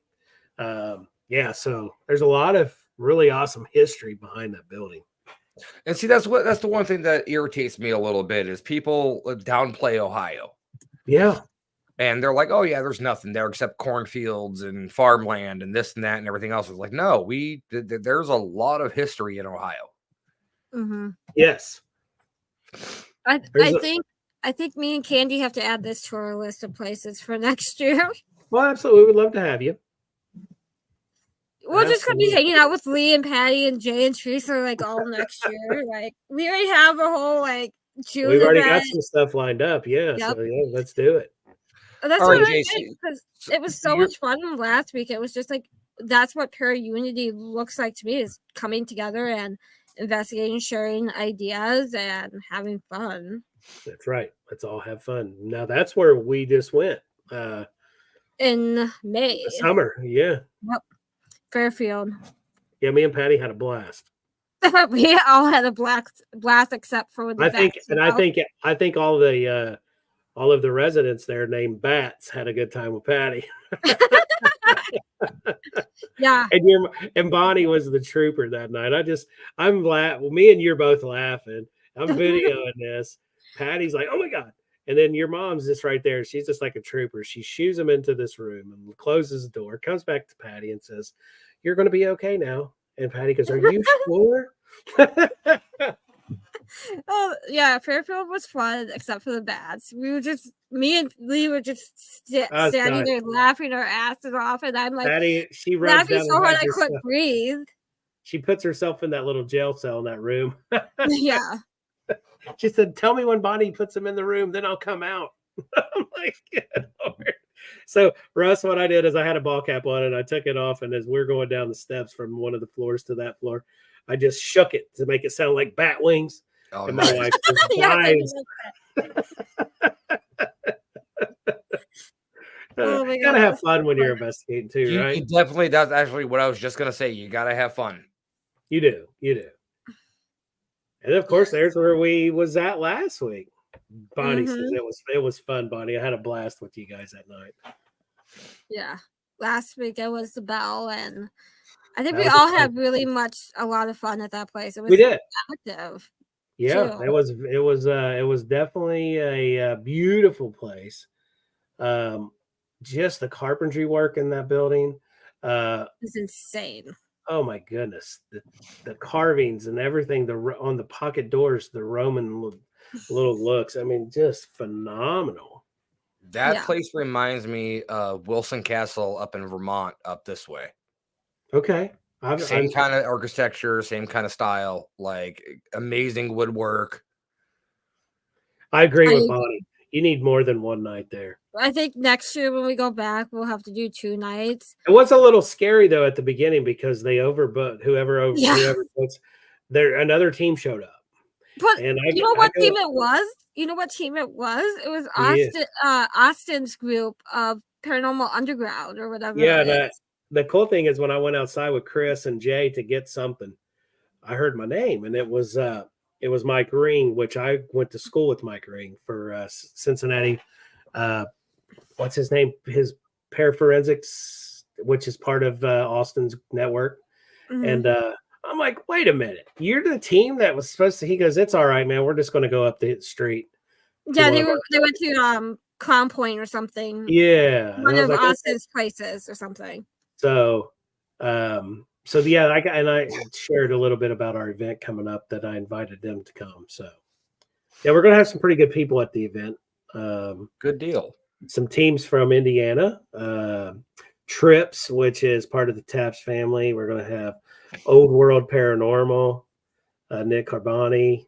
So there's a lot of really awesome history behind that building. And see, that's the one thing that irritates me a little bit is people downplay Ohio. Yeah. And they're like, oh, yeah, there's nothing there except cornfields and farmland and this and that and everything else. It's like, no, there's a lot of history in Ohio. Mm-hmm. Yes. I think me and Candy have to add this to our list of places for next year. Well, absolutely. We'd love to have you. We're just gonna be hanging out with Lee and Patty and Jay and Teresa like all next year. Like we already have a whole June. We've already event. got some stuff lined up. Yeah. Yep. So yeah, let's do it. That's All what right, I JC, did because it was so much fun last week. It was just like that's what Para Unity looks like to me, is coming together and investigating, sharing ideas, and having fun. That's right. Let's all have fun. Now that's where we just went. In May. Summer. Yeah. Yep. Fairfield. Yeah, me and Patty had a blast. We all had a blast except for the I think all of the residents there named Bats had a good time with Patty. Yeah. And Bonnie was the trooper that night. I'm laughing. Well, me and you're both laughing. I'm videoing this. Patty's like, oh my God. And then your mom's just right there. She's just like a trooper. She shoos him into this room and closes the door, comes back to Patty and says, "You're going to be okay now." And Patty goes, "Are you sure?" Oh yeah, Fairfield was fun except for the bats. Me and Lee were just standing there laughing our asses off, and I'm like, Patty, she runs laughing down so and hard hides I couldn't herself. breathe. She puts herself in that little jail cell in that room. Yeah. She said, "Tell me when Bonnie puts him in the room, then I'll come out." I'm like, "Good Lord." So, Russ, what I did is I had a ball cap on and I took it off. And as we're going down the steps from one of the floors to that floor, I just shook it to make it sound like bat wings. Oh, and nice. my wife just dives. Oh my Gotta God. have fun when you're investigating too, right? You definitely, that's actually what I was just going to say. You got to have fun. You do. And of course, there's where we was at last week. Bonnie says it was fun, Bonnie. I had a blast with you guys that night. Yeah. Last week it was the bell, and I think we all had really a lot of fun at that place. It was we did. active. Yeah, too. it was definitely a beautiful place. Just the carpentry work in that building. It's insane. Oh my goodness, the carvings and everything. On the pocket doors, the Roman little looks. I mean, just phenomenal. That place reminds me of Wilson Castle up in Vermont, up this way. Okay. Same kind of architecture, same kind of style, like amazing woodwork. I agree with Bonnie. You need more than one night there. I think next year when we go back, we'll have to do 2 nights. It was a little scary though at the beginning because they overbooked whoever books. Another team showed up. But you know what team it was? You know what team it was? It was Austin's group of Paranormal Underground or whatever. Yeah, the cool thing is when I went outside with Chris and Jay to get something, I heard my name, and it was Mike Ring, which I went to school with Mike Ring for Cincinnati. What's his name? His Paraforensics, which is part of Austin's network. Mm-hmm. And I'm like, wait a minute, you're the team that was supposed to. He goes, "It's all right, man. We're just going to go up the street." Yeah, they went to Crown Point or something. Yeah, one of Austin's places or something. So, yeah, I shared a little bit about our event coming up that I invited them to come. So, yeah, we're going to have some pretty good people at the event. Good deal. Some teams from Indiana, Trips, which is part of the Taps family. We're going to have Old World Paranormal, Nick Carboni.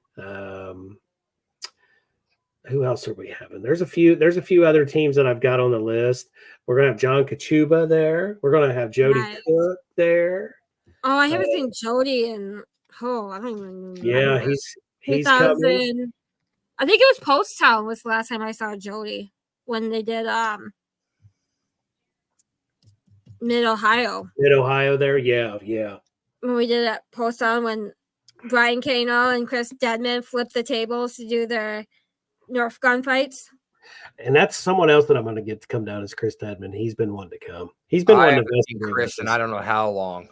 Who else are we having? There's a few other teams that I've got on the list. We're gonna have John Kachuba there. We're gonna have Jody Cook there. Oh, I haven't seen Jody in I don't even remember. Yeah, he's coming. I think it was Post Town was the last time I saw Jody when they did Mid Ohio there. Yeah. When we did it at Post Town when Brian Kano and Chris Deadman flipped the tables to do their Nerf gunfights. And that's someone else that I'm going to get to come down is Chris Deadman. He's been wanting to come. He's been wanting to see Chris, and I don't know how long.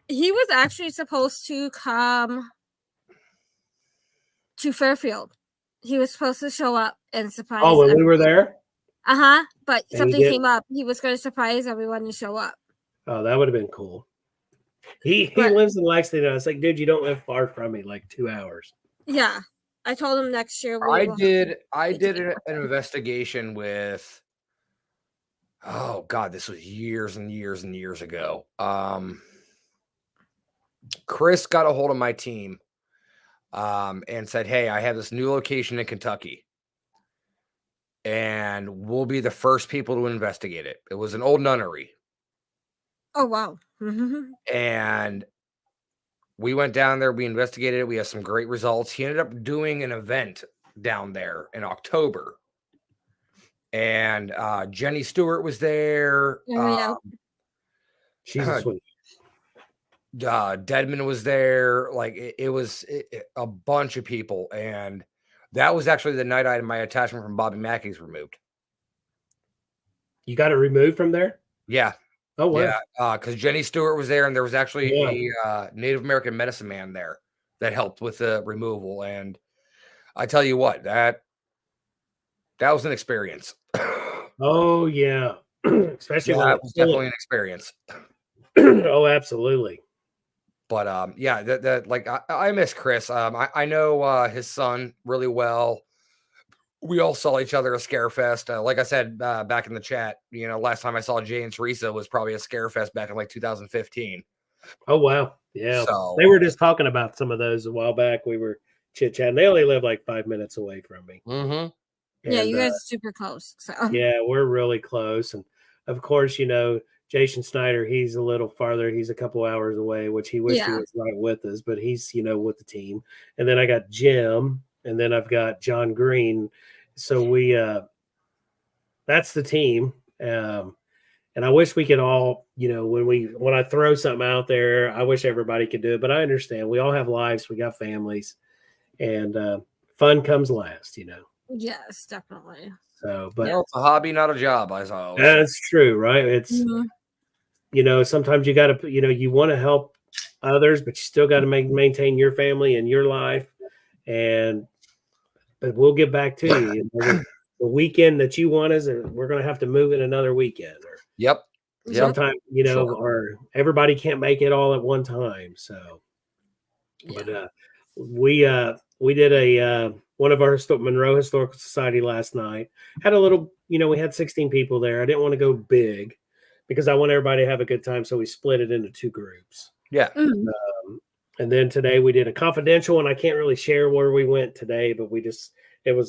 He was actually supposed to come to Fairfield. He was supposed to show up and surprise. Oh, when we were there? But something came up. He was going to surprise everyone to show up. Oh, that would have been cool. He lives in Lexington. I was like, dude, you don't live far from me, like 2 hours. Yeah. I told him next year. I did an investigation with, oh God, this was years and years and years ago. Chris got a hold of my team and said, "Hey, I have this new location in Kentucky, and we'll be the first people to investigate it." It was an old nunnery. Oh, wow. And we went down there, we investigated it, we had some great results. He ended up doing an event down there in October. And Jenny Stewart was there. Deadman was there. Like it was a bunch of people. And that was actually the night I had my attachment from Bobby Mackey's removed. You got it removed from there? Yeah. Oh, wow. Yeah, because Jenny Stewart was there, and there was actually a Native American medicine man there that helped with the removal. And I tell you what, that That was an experience. Oh yeah, especially when That it's was full. definitely an experience. Oh, absolutely. But yeah, that like I miss Chris. I know his son really well. We all saw each other at Scarefest. Like I said back in the chat, last time I saw Jay and Teresa was probably a Scarefest back in like 2015. Oh wow, yeah. So They were just talking about some of those a while back. We were chit chatting. They only live like 5 minutes away from me. Yeah, And you guys are super close. So yeah, we're really close. And of course, Jason Snyder, he's a little farther. He's a couple hours away, which he wished he yeah, was right with us, but he's, with the team. And then I got Jim, and then I've got John Green. So that's the team. And I wish we could all, when I throw something out there, I wish everybody could do it, but I understand we all have lives, we got families, and fun comes last. yes, definitely. So, but it's a hobby, not a job. I always say. that's true, right? It's sometimes you got to, you want to help others, but you still got to maintain your family and your life. But we'll get back to you. The weekend that you want us, we're going to have to move it another weekend. Or Yep. sometimes, or everybody can't make it all at one time. So, but we did a one of our Monroe Historical Society last night. Had a little, we had 16 people there. I didn't want to go big because I want everybody to have a good time. So we split it into 2 groups. Yeah. And then today we did a confidential, and I can't really share where we went today, but it's going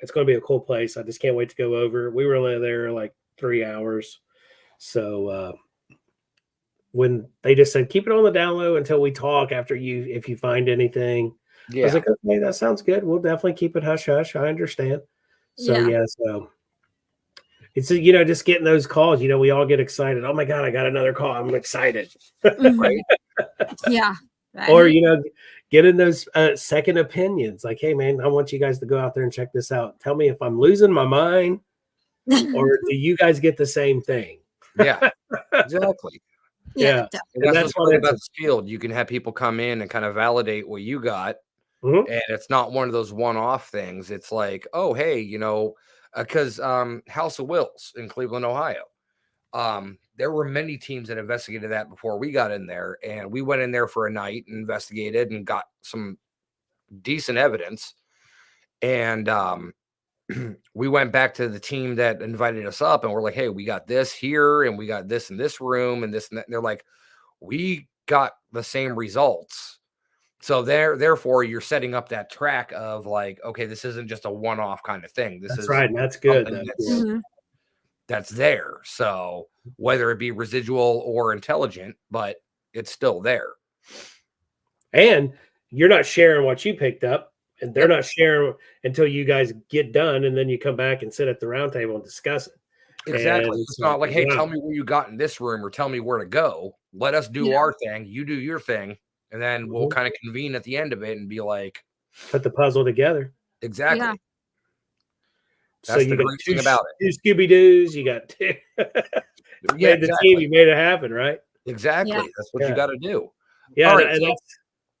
to be a cool place. I just can't wait to go over. We were only there like 3 hours. So when they just said, keep it on the down low until we talk if you find anything. I was like, okay, that sounds good. We'll definitely keep it hush hush. I understand. So so it's just getting those calls. We all get excited. Oh my God, I got another call. I'm excited. Right. Yeah. Right. Or getting those second opinions. Like, hey man, I want you guys to go out there and check this out. Tell me if I'm losing my mind, or do you guys get the same thing? Yeah, exactly. Yeah. And that's what's about this field. You can have people come in and kind of validate what you got. Mm-hmm. And it's not one of those one-off things. It's like, oh, hey, because House of Wills in Cleveland, Ohio, there were many teams that investigated that before we got in there, and we went in there for a night and investigated and got some decent evidence. And we went back to the team that invited us up, and we're like, hey, we got this here, and we got this in this room, and this and that. And they're like, we got the same results. So therefore, you're setting up that track of like, okay, this isn't just a one-off kind of thing. This is right. And that's good. That's there. So whether it be residual or intelligent, but it's still there. And you're not sharing what you picked up, and they're not sharing until you guys get done, and then you come back and sit at the round table and discuss it. Exactly. It's not like, hey, tell me where you got in this room, or tell me where to go. Let us do our thing. You do your thing. And then we'll kind of convene at the end of it and be like, put the puzzle together. Exactly. Yeah. That's the great thing about it. 2 Scooby-Doos, you got 2. Made the team, you made it happen, right? Exactly. Yeah. That's what you got to do. Yeah. Right,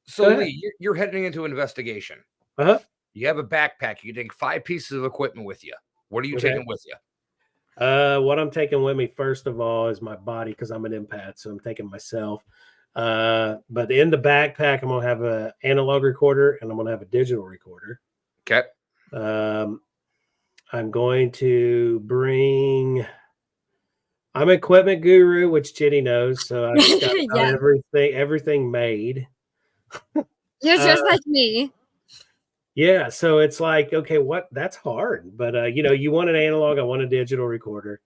so Lee, you're heading into investigation. You have a backpack. You take 5 pieces of equipment with you. What are you taking with you? What I'm taking with me, first of all, is my body, because I'm an empath, so I'm taking myself. But in the backpack, I'm gonna have an analog recorder and I'm gonna have a digital recorder. Okay. I'm going to bring. I'm equipment guru, which Jenny knows, so I've got everything made. You're just like me. Yeah, so it's like, okay, that's hard, but you want an analog, I want a digital recorder.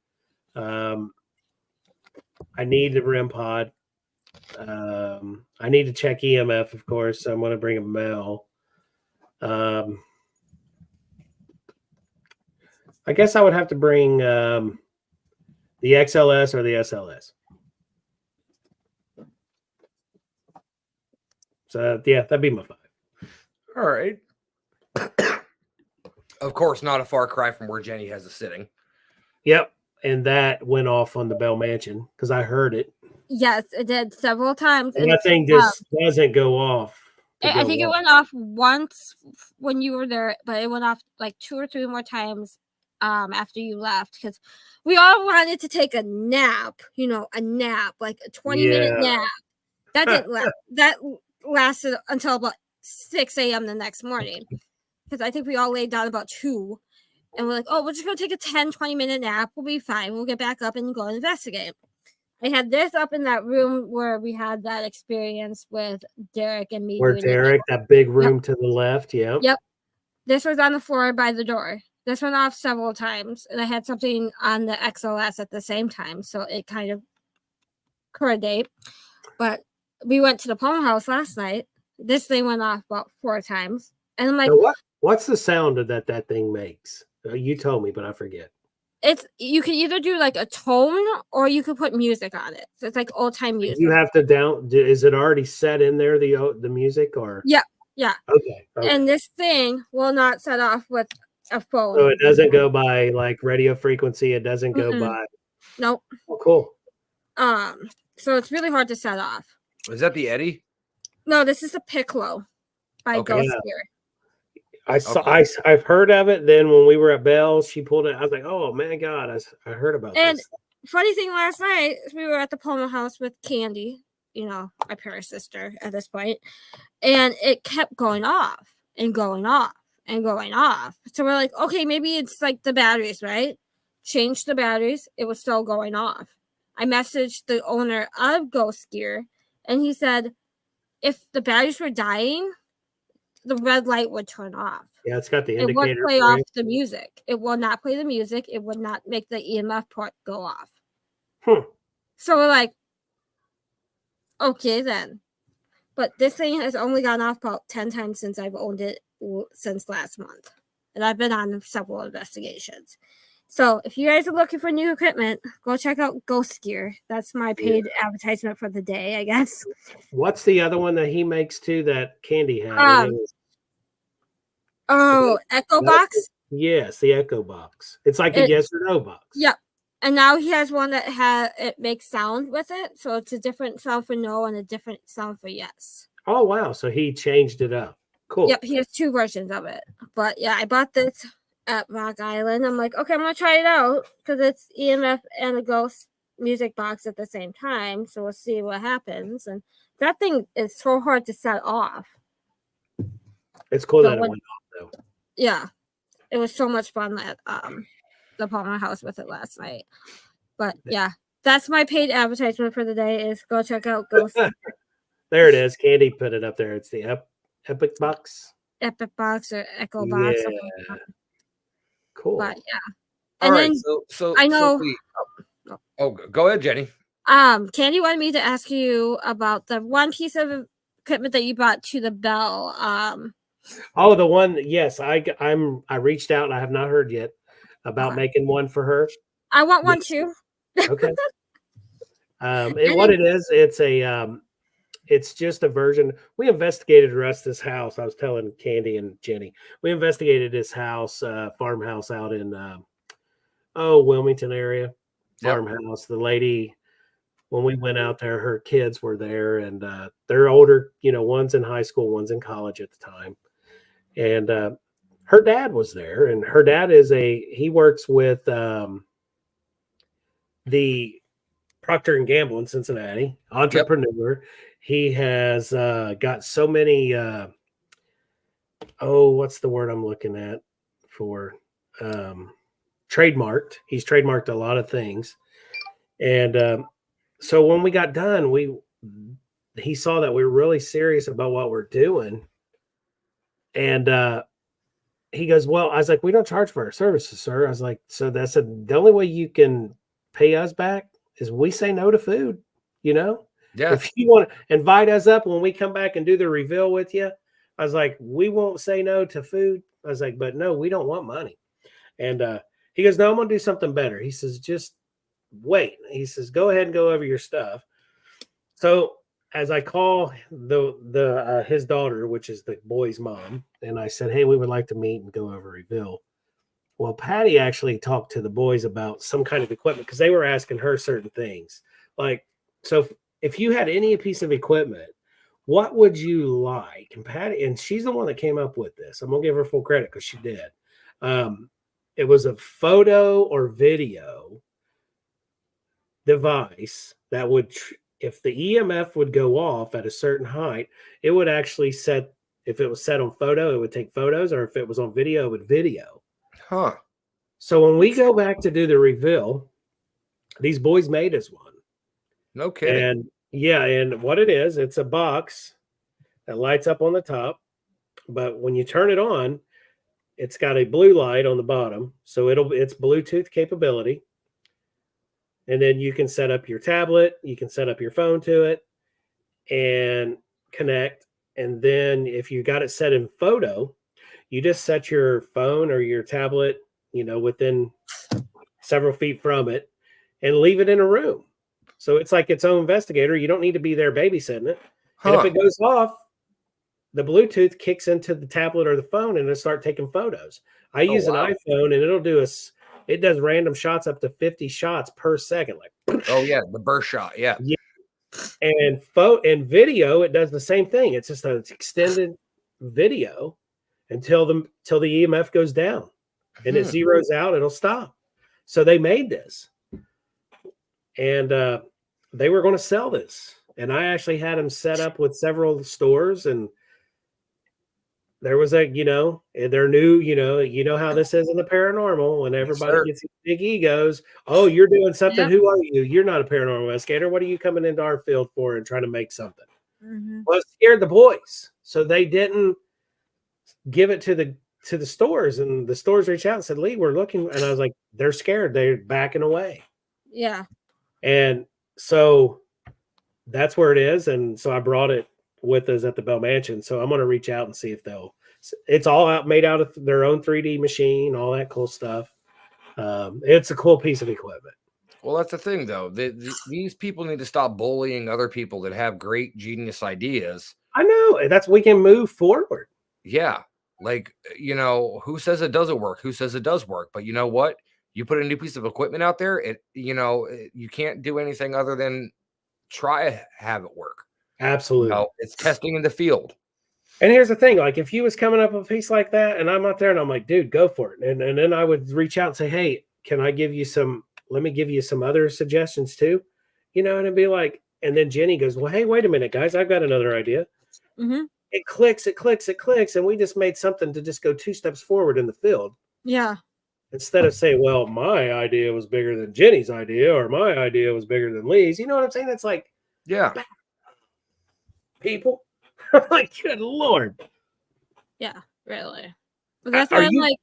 I need the REM pod. I need to check EMF, of course. So I'm going to bring a Mel. I guess I would have to bring the XLS or the SLS. So yeah, that'd be my 5. All right. Of course, not a far cry from where Jenny has a sitting. Yep, and that went off on the Bell Mansion because I heard it. Yes, it did several times. And that thing just doesn't go off I think it went off once when you were there, but it went off like 2 or 3 more times after you left, because we all wanted to take a nap, a nap, like a 20-minute nap. That didn't last. That lasted until about 6 a.m. the next morning, because I think we all laid down about 2, and we're like, oh, we're just going to take a 10-20-minute nap. We'll be fine. We'll get back up and go investigate. I had this up in that room where we had that experience with Derek and me. Where Derek, that big room to the left. Yep. This was on the floor by the door. This went off several times, and I had something on the XLS at the same time, so it kind of coordinate. But we went to the Palmer house last night. This thing went off about 4 times, and I'm like, so what's the sound that thing makes? You told me, but I forget. You can either do like a tone or you could put music on it. So it's like old time music. You have to is it already set in there, the music, or? Yeah. Okay. And this thing will not set off with a phone. So it doesn't go by like radio frequency. It doesn't go by. Nope. Oh, cool. So it's really hard to set off. Is that the Eddie? No, this is a Piccolo by Ghost Gear. I've heard of it. Then when we were at Bell's, she pulled it. I was like, oh man, God, I heard about this. And funny thing, last night we were at the Palmer house with Candy, my parent sister at this point, and it kept going off and going off and going off. So we're like, okay, maybe it's like the batteries, right? Changed the batteries. It was still going off. I messaged the owner of Ghost Gear, and he said if the batteries were dying, the red light would turn off. Yeah, it's got the indicator. It would play off the music. It will not play the music. It would not make the EMF port go off. So we're like, okay then. But this thing has only gone off about 10 times since I've owned it since last month. And I've been on several investigations. So if you guys are looking for new equipment, go check out Ghost Gear. That's my paid advertisement for the day, I guess. What's the other one that he makes too that Candy had? Echo Box? Yes, the Echo Box. It's like a yes or no box. Yep. And now he has one that it makes sound with it. So it's a different sound for no and a different sound for yes. Oh, wow. So he changed it up. Cool. Yep. He has 2 versions of it. But yeah, I bought this at Rock Island. I'm like, okay, I'm going to try it out because it's EMF and a Ghost music box at the same time. So we'll see what happens. And that thing is so hard to set off. It's cool that it went off, though. Yeah. It was so much fun at the Palmer house with it last night. But yeah, that's my paid advertisement for the day is go check out Ghost. There it is. Candy put it up there. It's the Epic Box. Epic Box or Echo Box. Yeah. Cool. But yeah. And then so I know. Go ahead, Jenny. Candy wanted me to ask you about the one piece of equipment that you brought to the Bell. The one. Yes, I reached out and I have not heard yet about making one for her. I want one too. Okay. What it is, it's just a version. We investigated the rest of this house. I was telling Candy and Jenny, we investigated this house, farmhouse out in Wilmington area. Farmhouse. The lady, when we went out there, her kids were there, and they're older. One's in high school, one's in college at the time, and her dad was there, and her dad he works with the Procter and Gamble in Cincinnati, entrepreneur. Yep. He has got so many, what's the word I'm looking at for trademarked. He's trademarked a lot of things. And so when we got done, he saw that we were really serious about what we're doing. And he goes, well, I was like, we don't charge for our services, sir. I was like, so that's the only way you can pay us back is we say no to food, Yeah. If you want to invite us up when we come back and do the reveal with you, I was like, we won't say no to food. I was like, but no, we don't want money. And he goes, no, I'm going to do something better. He says, just wait. He says, go ahead and go over your stuff. So as I call his daughter, which is the boy's mom, and I said, hey, we would like to meet and go over reveal. Well, Patty actually talked to the boys about some kind of equipment because they were asking her certain things. Like, so if you had any piece of equipment, what would you like? And Patty, and she's the one that came up with this. I'm gonna give her full credit because she did. It was a photo or video device that would, if the EMF would go off at a certain height, it would actually set. If it was set on photo, it would take photos, or if it was on video, it would video. Huh. So when we go back to do the reveal, these boys made us one. No kidding. And yeah, and what it is, it's a box that lights up on the top, but when you turn it on, it's got a blue light on the bottom, so it's Bluetooth capability. And then you can set up your tablet, you can set up your phone to it and connect. And then if you got it set in photo, you just set your phone or your tablet, within several feet from it and leave it in a room. So it's like its own investigator. You don't need to be there babysitting it. And if it goes off, the Bluetooth kicks into the tablet or the phone and it'll start taking photos. I use an iPhone and it'll do it does random shots up to 50 shots per second. Like, oh yeah, the burst shot. Yeah. And and video, it does the same thing. It's just an extended video until the EMF goes down and it zeroes out, it'll stop. So they made this. And they were going to sell this. And I actually had them set up with several stores, and there was they're new, how this is in the paranormal when everybody gets these big egos. Oh, you're doing something. Yep. Who are you? You're not a paranormal investigator. What are you coming into our field for and trying to make something? Well, it scared the boys. So they didn't give it to the stores, and the stores reached out and said, Lee, we're looking. And I was like, they're scared. They're backing away. Yeah. And so that's where it is. And so I brought it with us at the Bell Mansion. So I'm going to reach out and see if it's all made out of their own 3D machine, all that cool stuff. It's a cool piece of equipment. Well, that's the thing, though. These people need to stop bullying other people that have great genius ideas. I know. That's we can move forward. Yeah. Like, who says it doesn't work? Who says it does work? But you know what? You put a new piece of equipment out there, you can't do anything other than try to have it work. Absolutely. It's testing in the field. And here's the thing, like if you was coming up with a piece like that and I'm out there and I'm like, dude, go for it. And then I would reach out and say, hey, can I give you let me give you some other suggestions too? And it'd be like, and then Jenny goes, well, hey, wait a minute, guys, I've got another idea. It clicks. And we just made something to just go 2 steps forward in the field. Yeah. Instead of saying, well, my idea was bigger than Jenny's idea, or my idea was bigger than Lee's. You know what I'm saying? It's like, yeah, people. Like, good Lord. Yeah, really. But that's why I'm like,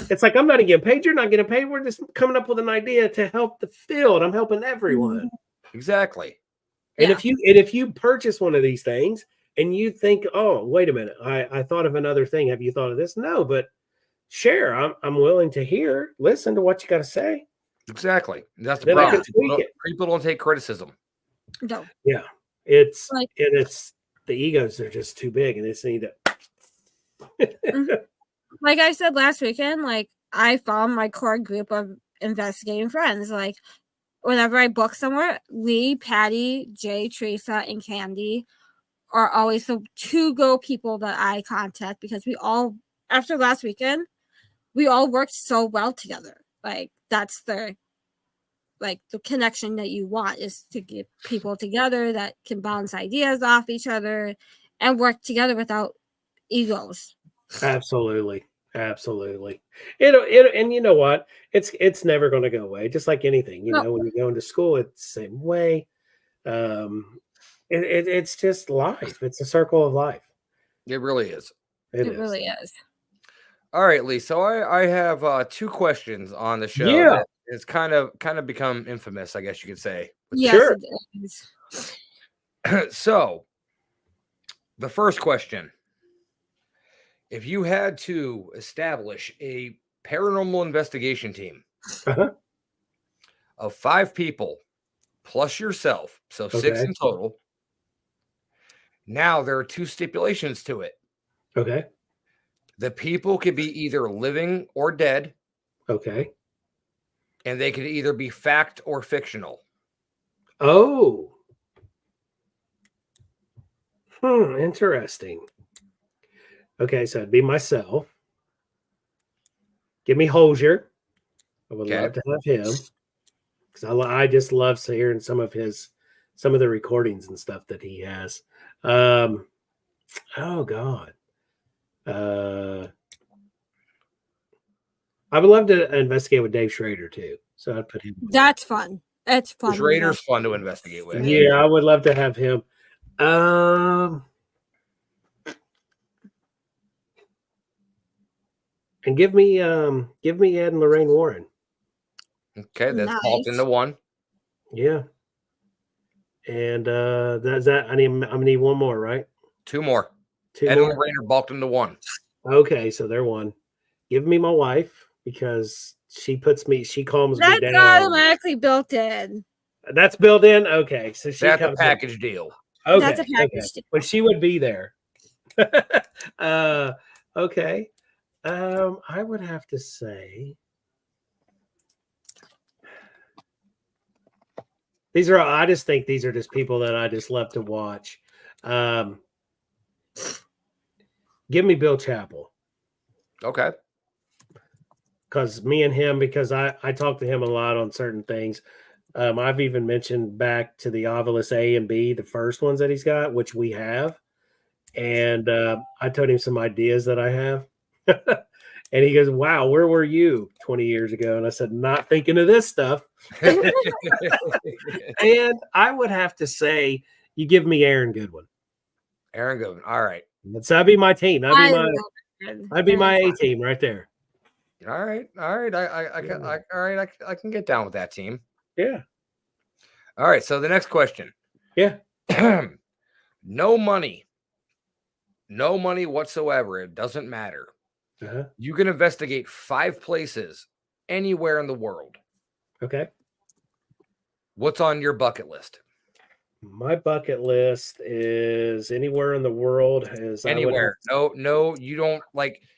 it's like, I'm not getting paid. You're not getting paid. We're just coming up with an idea to help the field. I'm helping everyone. Exactly. And if you purchase one of these things and you think, oh, wait a minute, I thought of another thing. Have you thought of this? No, but share. I'm willing to listen to what you got to say. Exactly. That's the problem. People don't take criticism. No. Yeah. It's the egos are just too big and they just need to. Like I said last weekend, like I found my core group of investigating friends. Like whenever I book somewhere, Lee, Patty, Jay, Teresa, and Candy are always the 2 people that I contact because we all, after last weekend, we all worked so well together. Like that's the connection that you want is to get people together that can bounce ideas off each other and work together without egos. Absolutely. And you know what? It's never going to go away. Just like anything, when you go into school, it's the same way. It's just life. It's a circle of life. It really is. It really is. All right, Lee. So I have 2 questions on the show. Yeah. It's kind of become infamous, I guess you could say. Yes, sure. It is. So the first question. If you had to establish a paranormal investigation team of 5 people plus yourself, so 6 in total, now there are 2 stipulations to it. Okay. The people could be either living or dead. Okay. And they could either be fact or fictional. Oh. Interesting. Okay, so it'd be myself. Give me Hosier. I would Okay. love to have him because I just love hearing some of the recordings and stuff that he has. Oh God. I would love to investigate with Dave Schrader too. So I'd put him. That's fun. It's fun. Because Raider's fun to investigate with. Yeah, I would love to have him. And give me Ed and Lorraine Warren. Okay, that's Nice. popped into one. Yeah. And that's that. I'm gonna need one more, right? Two more. Two Ed more. and Lorraine are bulked into one. Okay, so they're one. Give me my wife because she calms me That's down. automatically built in. That's built in. Okay, so That's a package deal. Okay, That's a package deal. But she would be there. Okay. I would have to say I just think these are just people that I just love to watch. Give me Bill Chappell. Okay. Because me and him, because I talk to him a lot on certain things. I've even mentioned back to the Ovilus A and B, the first ones that he's got, which we have. And I told him some ideas that I have. And he goes, wow, where were you 20 years ago? And I said, not thinking of this stuff. And I would have to say, you give me Aaron Goodwin. Aaron Goodwin. All right. So that'd be my team. That'd be my A team right there. All right. All right. I can get down with that team. Yeah. All right. So the next question. Yeah. No money whatsoever. It doesn't matter. Uh-huh. You can investigate 5 places anywhere in the world. Okay. What's on your bucket list? My bucket list is anywhere in the world. Anywhere. No, you don't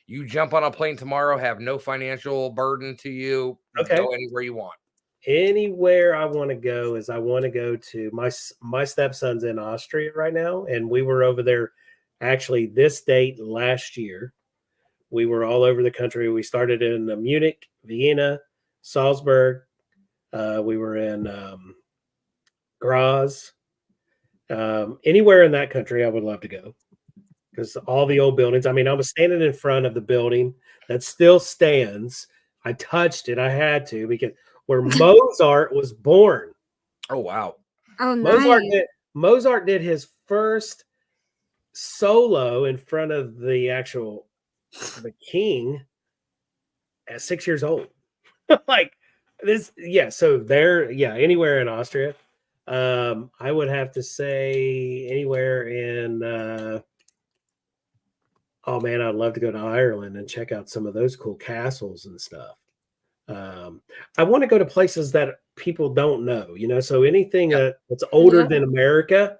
you jump on a plane tomorrow, have no financial burden to you. Okay. Go anywhere you want. Anywhere I want to go is I want to go to my stepson's in Austria right now. And we were over there actually this date last year. We were all over the country. We started in Munich, Vienna, Salzburg. We were in Graz. Anywhere in that country, I would love to go because all the old buildings. I mean, I was standing in front of the building that still stands. I touched it. I had to because where Mozart was born. Oh, wow. Oh, nice. Mozart did his first solo in front of the king at 6 years old. Like this, yeah. So there, yeah, anywhere in Austria. I would have to say anywhere in oh man, I'd love to go to Ireland and check out some of those cool castles and stuff. I want to go to places that people don't know, so anything that's older than America,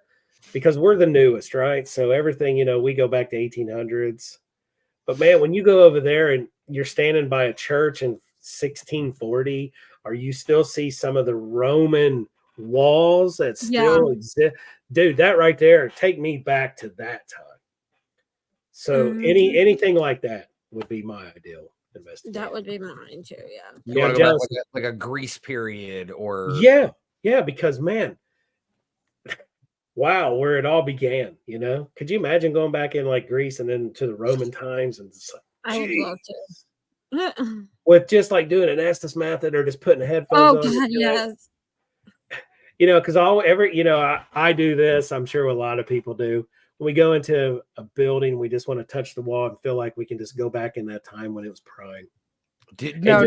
because we're the newest, right? So everything, we go back to 1800s. But man, when you go over there and you're standing by a church in 1640, or you still see some of the Roman walls that still exist, dude, that right there, take me back to that time. So anything like that would be my ideal investigation. That would be mine too. Yeah. You want to go back like a Greece period or yeah, because man, wow, where it all began, Could you imagine going back in like Greece and then to the Roman times and I would love to. With just like doing an Estes method or just putting headphones on. God, yes. Because I do this. I'm sure a lot of people do. When we go into a building, we just want to touch the wall and feel like we can just go back in that time when it was prime. Now,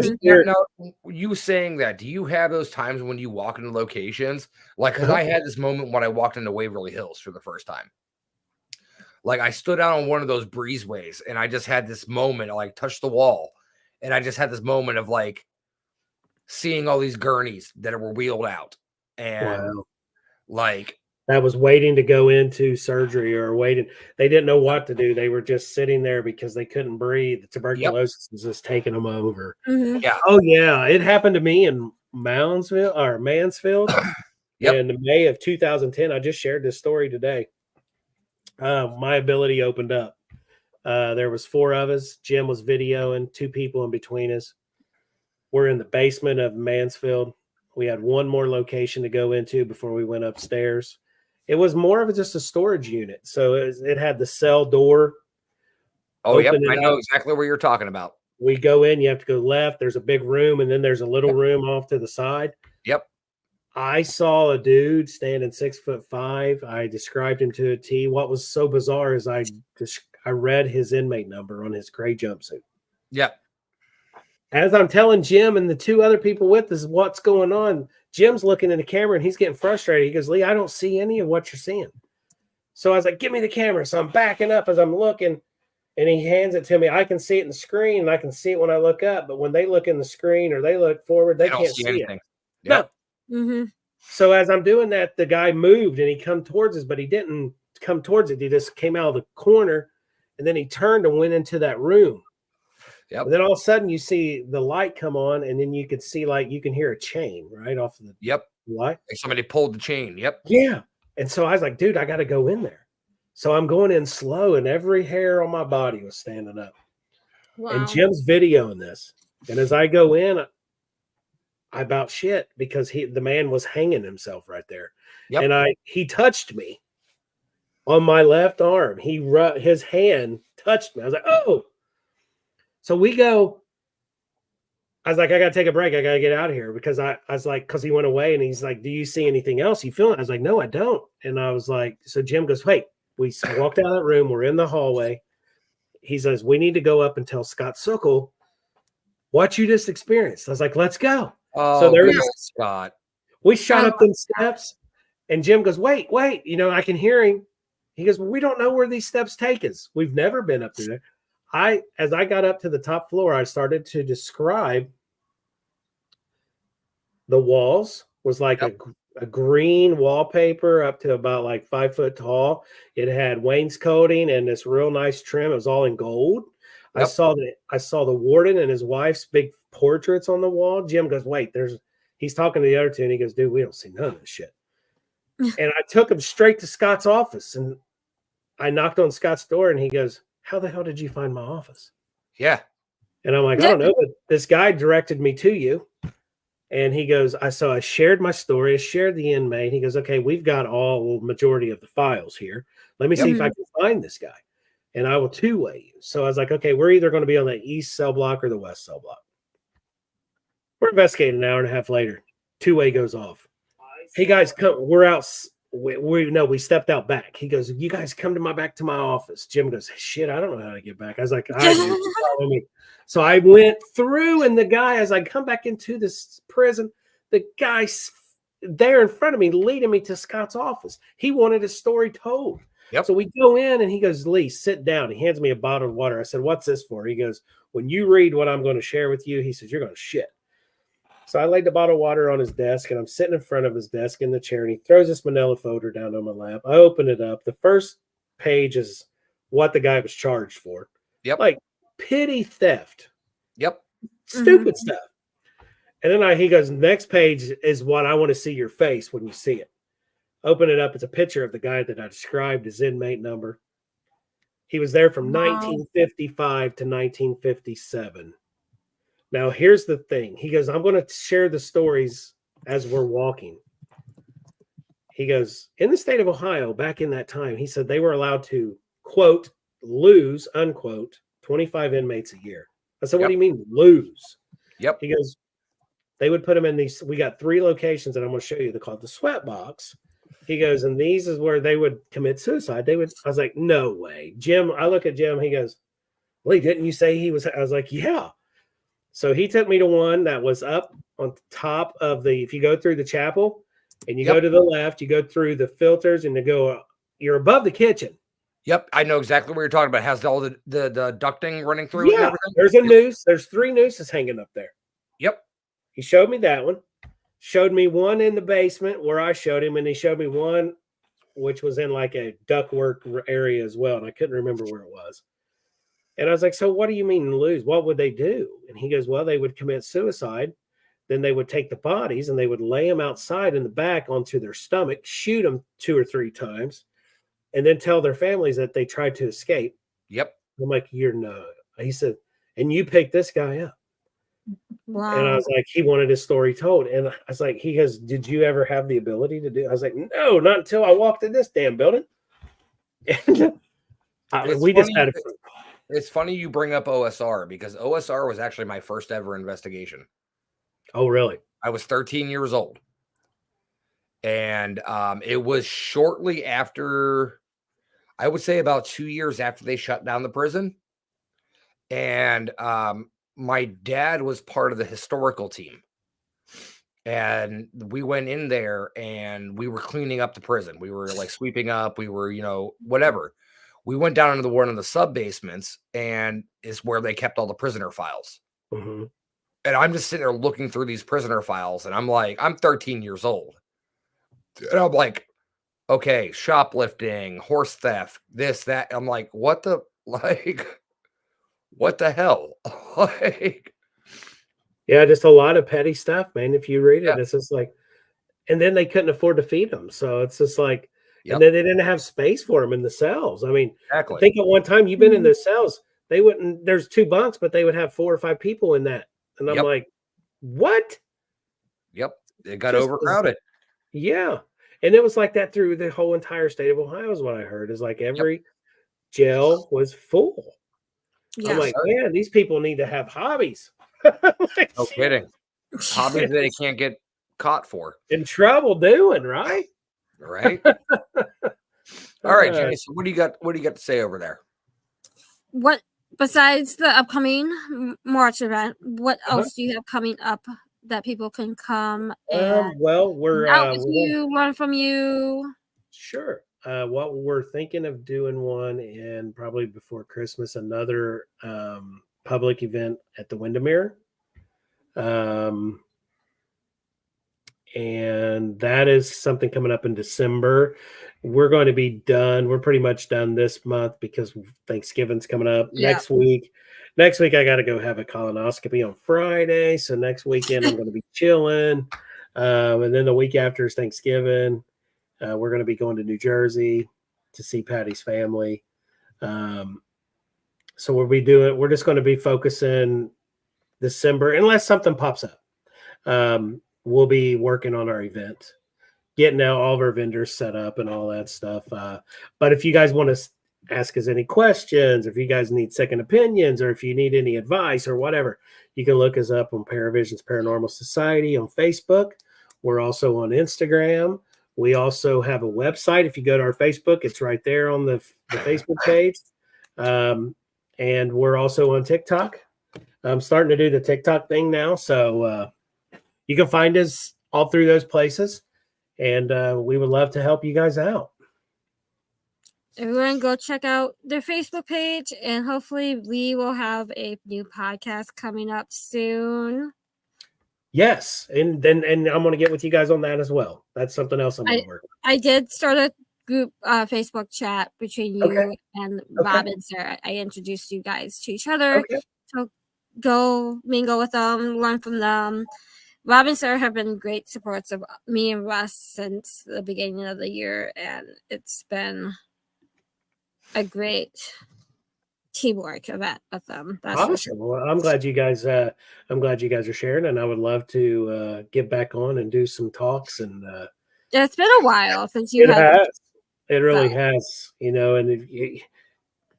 you saying that, do you have those times when you walk into locations? Like, because I had this moment when I walked into Waverly Hills for the first time. Like, I stood out on one of those breezeways, and I just had this moment, I touched the wall, and I just had this moment of, seeing all these gurneys that were wheeled out. And, that was waiting to go into surgery or waiting. They didn't know what to do. They were just sitting there because they couldn't breathe. The tuberculosis was just taking them over. Mm-hmm. Yeah. Oh, yeah. It happened to me in Mansfield in May of 2010. I just shared this story today. my ability opened up. There was 4 of us. Jim was videoing, 2 people in between us. We're in the basement of Mansfield. We had one more location to go into before we went upstairs. It was more of just a storage unit. So it had the cell door. Oh, yep. Open it I know up. exactly what you're talking about. We go in, you have to go left. There's a big room, and then there's a little room off to the side. Yep. I saw a dude standing 6'5". I described him to a T. What was so bizarre is I read his inmate number on his gray jumpsuit. Yep. As I'm telling Jim and the 2 other people with us what's going on, Jim's looking in the camera and he's getting frustrated. He goes, Lee, I don't see any of what you're seeing. So I was like, give me the camera. So I'm backing up as I'm looking, and he hands it to me. I can see it in the screen and I can see it when I look up. But when they look in the screen or they look forward, they can't see anything. Yep. No. Mm-hmm. So as I'm doing that, the guy moved and he come towards us, but he didn't come towards it. He just came out of the corner, and then he turned and went into that room. Yep. And then all of a sudden you see the light come on, and then you could see, like, you can hear a chain right off of the light. Like somebody pulled the chain. Yep. Yeah. And so I was like, dude, I got to go in there. So I'm going in slow, and every hair on my body was standing up. Wow. And Jim's videoing this. And as I go in, I about shit because the man was hanging himself right there. Yep. And he touched me on my left arm. His hand touched me. I was like, oh. So we go. I was like, I got to take a break. I got to get out of here because I was like, because he went away, and he's like, do you see anything else? You feel it? I was like, no, I don't. And I was like, so Jim goes, wait. We walked out of that room. We're in the hallway. He says, we need to go up and tell Scott Suckel what you just experienced. I was like, let's go. Oh, so there was Scott. We shot up them steps, and Jim goes, wait. You know, I can hear him. He goes, well, we don't know where these steps take us. We've never been up there. As I got up to the top floor, I started to describe the walls was like a green wallpaper up to about like 5 foot tall. It had wainscoting and this real nice trim. It was all in gold. Yep. I saw the warden and his wife's big portraits on the wall. Jim goes, wait, he's talking to the other 2, and he goes, dude, we don't see none of this shit. And I took him straight to Scott's office, and I knocked on Scott's door, and he goes, how the hell did you find my office? Yeah. And I'm like, I don't know, but this guy directed me to you. And he goes, I shared my story. I shared the inmate. He goes, okay, we've got majority of the files here. Let me see if I can find this guy. And I will 2-way you. So I was like, okay, we're either going to be on the east cell block or the west cell block. We're investigating an hour and a half later. 2-way goes off. Hey guys, come. We're out. We stepped out back. He goes, you guys come back to my office. Jim goes, shit, I don't know how to get back. I was like, I do. Follow me. So I went through, and the guy, as I come back into this prison, the guy's there in front of me, leading me to Scott's office. He wanted his story told. Yep. So we go in, and he goes, Lee, sit down. He hands me a bottle of water. I said, what's this for? He goes, when you read what I'm going to share with you, he says, you're going to shit. So I laid the bottle of water on his desk, and I'm sitting in front of his desk in the chair, and he throws this manila folder down on my lap. I open it up. The first page is what the guy was charged for. Yep. Like petty theft. Yep. Stupid stuff. And then he goes, next page is what I want to see your face when you see it. Open it up. It's a picture of the guy that I described, his inmate number. He was there from 1955 to 1957. Now, here's the thing. He goes, I'm going to share the stories as we're walking. He goes, in the state of Ohio, back in that time, he said they were allowed to, quote, lose, unquote, 25 inmates a year. I said, what do you mean lose? Yep. He goes, they would put them in these. We got 3 locations that I'm going to show you. They're called the sweat box. He goes, and these is where they would commit suicide. I was like, no way. Jim, I look at Jim. He goes, Lee, didn't you say he was? I was like, yeah. So he took me to one that was up on top of if you go through the chapel and you go to the left, you go through the filters and you're above the kitchen. Yep. I know exactly what you're talking about. It has all the ducting running through. Yeah. And everything. There's a noose. There's 3 nooses hanging up there. Yep. He showed me that one, showed me one in the basement where I showed him. And he showed me one, which was in like a ductwork area as well. And I couldn't remember where it was. And I was like, so what do you mean lose? What would they do? And he goes, well, they would commit suicide. Then they would take the bodies and they would lay them outside in the back onto their stomach, shoot them 2 or 3 times, and then tell their families that they tried to escape. Yep. I'm like, you're not. He said, and you picked this guy up. Wow. And I was like, he wanted his story told. And I was like, he goes, did you ever have the ability to do it? I was like, no, not until I walked in this damn building. And we just had it. It's funny you bring up OSR because OSR was actually my first ever investigation. Oh, really? I was 13 years old. And it was shortly after, I would say about 2 years after they shut down the prison. And my dad was part of the historical team. And we went in there and we were cleaning up the prison. We were like sweeping up. We were, whatever. We went down into one of the sub basements and is where they kept all the prisoner files. Mm-hmm. And I'm just sitting there looking through these prisoner files. And I'm like, I'm 13 years old. And I'm like, okay, shoplifting, horse theft, this, that. I'm like, what the hell? Yeah, just a lot of petty stuff, man. If you read it, Yeah. it's just like, and then they couldn't afford to feed them. So it's just like, Yep. and then they didn't have space for them in the cells. I mean, Exactly. I think at one time you've been in the cells, they wouldn't, there's 2 bunks, but they would have 4 or 5 people in that. And I'm Yep. like, what? Yep. It got Just- overcrowded. Yeah. And it was like that through the whole entire state of Ohio is what I heard, is like every jail was full. Yeah. I'm like, man, these people need to have hobbies. Like, No kidding. Hobbies that they can't get caught for. in trouble doing, right? Right. All right, Jenny. So what do you got? What do you got to say over there? What besides the upcoming March event? What else do you have coming up that people can come and Well, we're out with you, learn from you? sure. What we're thinking of doing one, and probably before Christmas, another public event at the Windermere. And that is something coming up in December. We're going to be done. We're pretty much done this month because Thanksgiving's coming up next week. Next week, I got to go have a colonoscopy on Friday. So next weekend, I'm going to be chilling. And then the week after is Thanksgiving. We're going to be going to New Jersey to see Patty's family. So we're just going to be focusing December, unless something pops up. We'll be working on our event, getting out all of our vendors set up and all that stuff. But if you guys want to ask us any questions, if you guys need second opinions, or if you need any advice or whatever, you can look us up on Paravizonz Paranormal Society on Facebook. We're also on Instagram. We also have a website. If you go to our Facebook, it's right there on the Facebook page. And we're also on TikTok. I'm starting to do the TikTok thing now. So you can find us all through those places. And we would love to help you guys out. Everyone go check out their Facebook page, and hopefully we will have a new podcast coming up soon. Yes. And I'm going to get with you guys on that as well. That's something else I'm going to work on. I did start a group Facebook chat between you and Robin, sir. I introduced you guys to each other. Okay. So go mingle with them, learn from them. Rob and Sarah have been great supports of me and Russ since the beginning of the year, and it's been a great teamwork event with them. That's awesome. for sure. Well, I'm glad you guys are sharing, and I would love to get back on and do some talks. And it's been a while since you it really has, and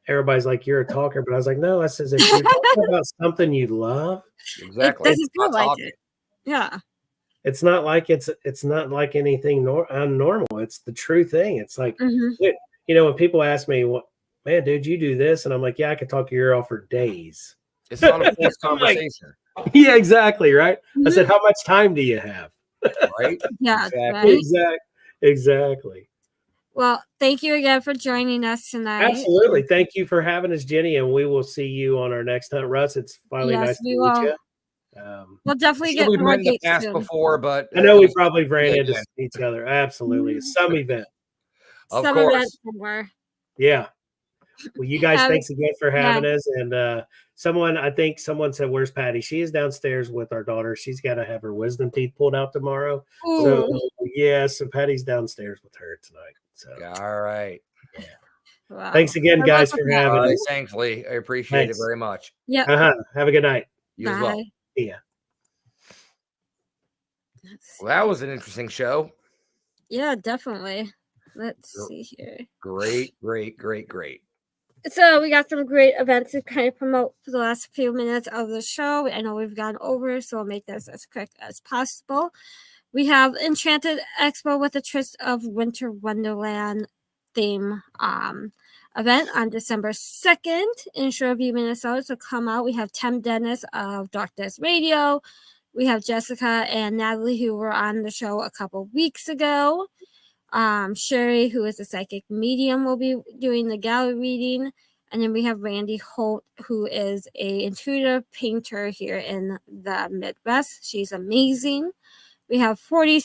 everybody's like, you're a talker, but I was like, no, I says, if you're talking about something you love, Exactly. It doesn't feel like it. Yeah. It's not like anything unnormal. It's the true thing. It's like, when people ask me, "What, man, dude, you do this?" and I'm like, "Yeah, I could talk your ear off for days." It's not a forced conversation. Yeah, exactly. Right. I said, "How much time do you have?" Right. Yeah. Exactly. Right? Exactly. Well, thank you again for joining us tonight. Absolutely. Thank you for having us, Jenny, and we will see you on our next hunt. Russ, it's finally nice to meet you. We'll definitely get We've more met in the dates past soon. before, but I know we probably ran into each other. Absolutely. Some event. Of Some course. event somewhere. Yeah. Well, you guys, thanks again for having us. And someone said, "Where's Patty?" She is downstairs with our daughter. She's got to have her wisdom teeth pulled out tomorrow. Ooh. So Patty's downstairs with her tonight. So all right. Wow. Thanks again, Good guys, luck with for that. having All right, us. thanks, Lee. I appreciate it Thanks. very much. Yep. Have a good night. You as well. Bye. See ya. Let's Well, that see. was an interesting show. Yeah, definitely. Let's see here. Great. So we got some great events to kind of promote for the last few minutes of the show. I know we've gone over, so I'll make this as quick as possible. We have Enchanted Expo with a twist of Winter Wonderland theme event on December 2nd in Shoreview, Minnesota. So come out. We have Tim Dennis of Darkness Radio. We have Jessica and Natalie, who were on the show a couple weeks ago. Sherry, who is a psychic medium, will be doing the gallery reading. And then we have Randy Holt, who is a intuitive painter here in the Midwest. She's amazing. We have 40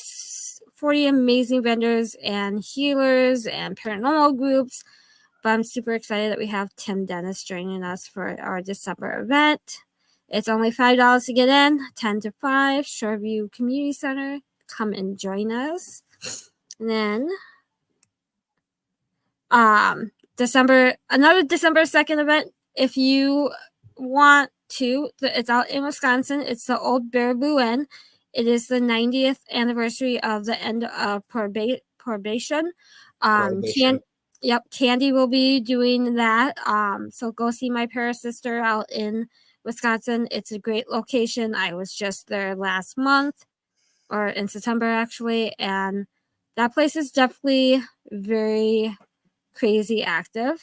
amazing vendors and healers and paranormal groups. But I'm super excited that we have Tim Dennis joining us for our December event. It's only $5 to get in, 10 to 5, Shoreview Community Center. Come and join us. And then another December 2nd event. If you want to, it's out in Wisconsin. It's the Old Baraboo Inn. It is the 90th anniversary of the end of probation. Candy will be doing that. So go see my sister out in Wisconsin. It's a great location. I was just there last month, or in September actually, and that place is definitely very crazy active.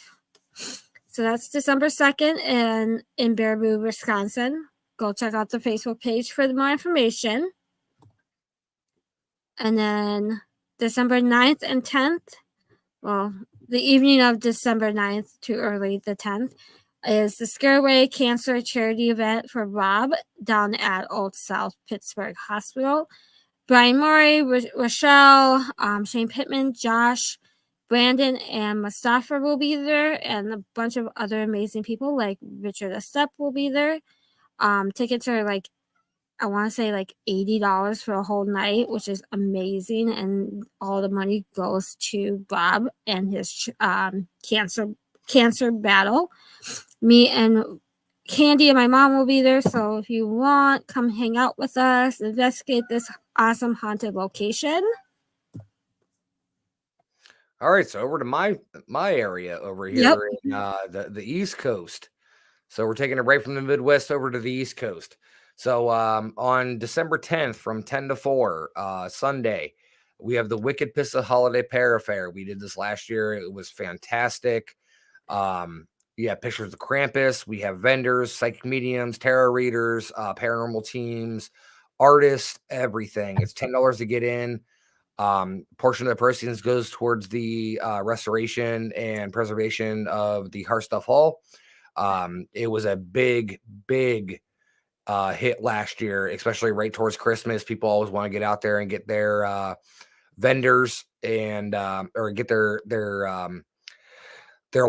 So that's December 2nd and in Baraboo, Wisconsin. Go check out the Facebook page for more information. And then December 9th and 10th, well, the evening of December 9th to early the 10th, is the Scareway Cancer Charity event for Rob down at Old South Pittsburgh Hospital. Brian Murray, Rochelle, Shane Pittman, Josh, Brandon, and Mustafa will be there, and a bunch of other amazing people like Richard Estep will be there. Tickets are like, I want to say like $80 for a whole night, which is amazing, and all the money goes to Bob and his cancer battle. Me and Candy and my mom will be there, so if you want, come hang out with us, investigate this awesome haunted location. All right, so over to my area over here in the East Coast. So we're taking it right from the Midwest over to the East Coast. So on December 10th from 10 to 4, Sunday, we have the Wicked Pissa Holiday Para Fair. We did this last year. It was fantastic. You have pictures of Krampus. We have vendors, psychic mediums, tarot readers, paranormal teams, artists, everything. It's $10 to get in. Portion of the proceeds goes towards the restoration and preservation of the Hearthstuff Hall. It was a big hit last year, especially right towards Christmas. People always want to get out there and get their vendors and or get their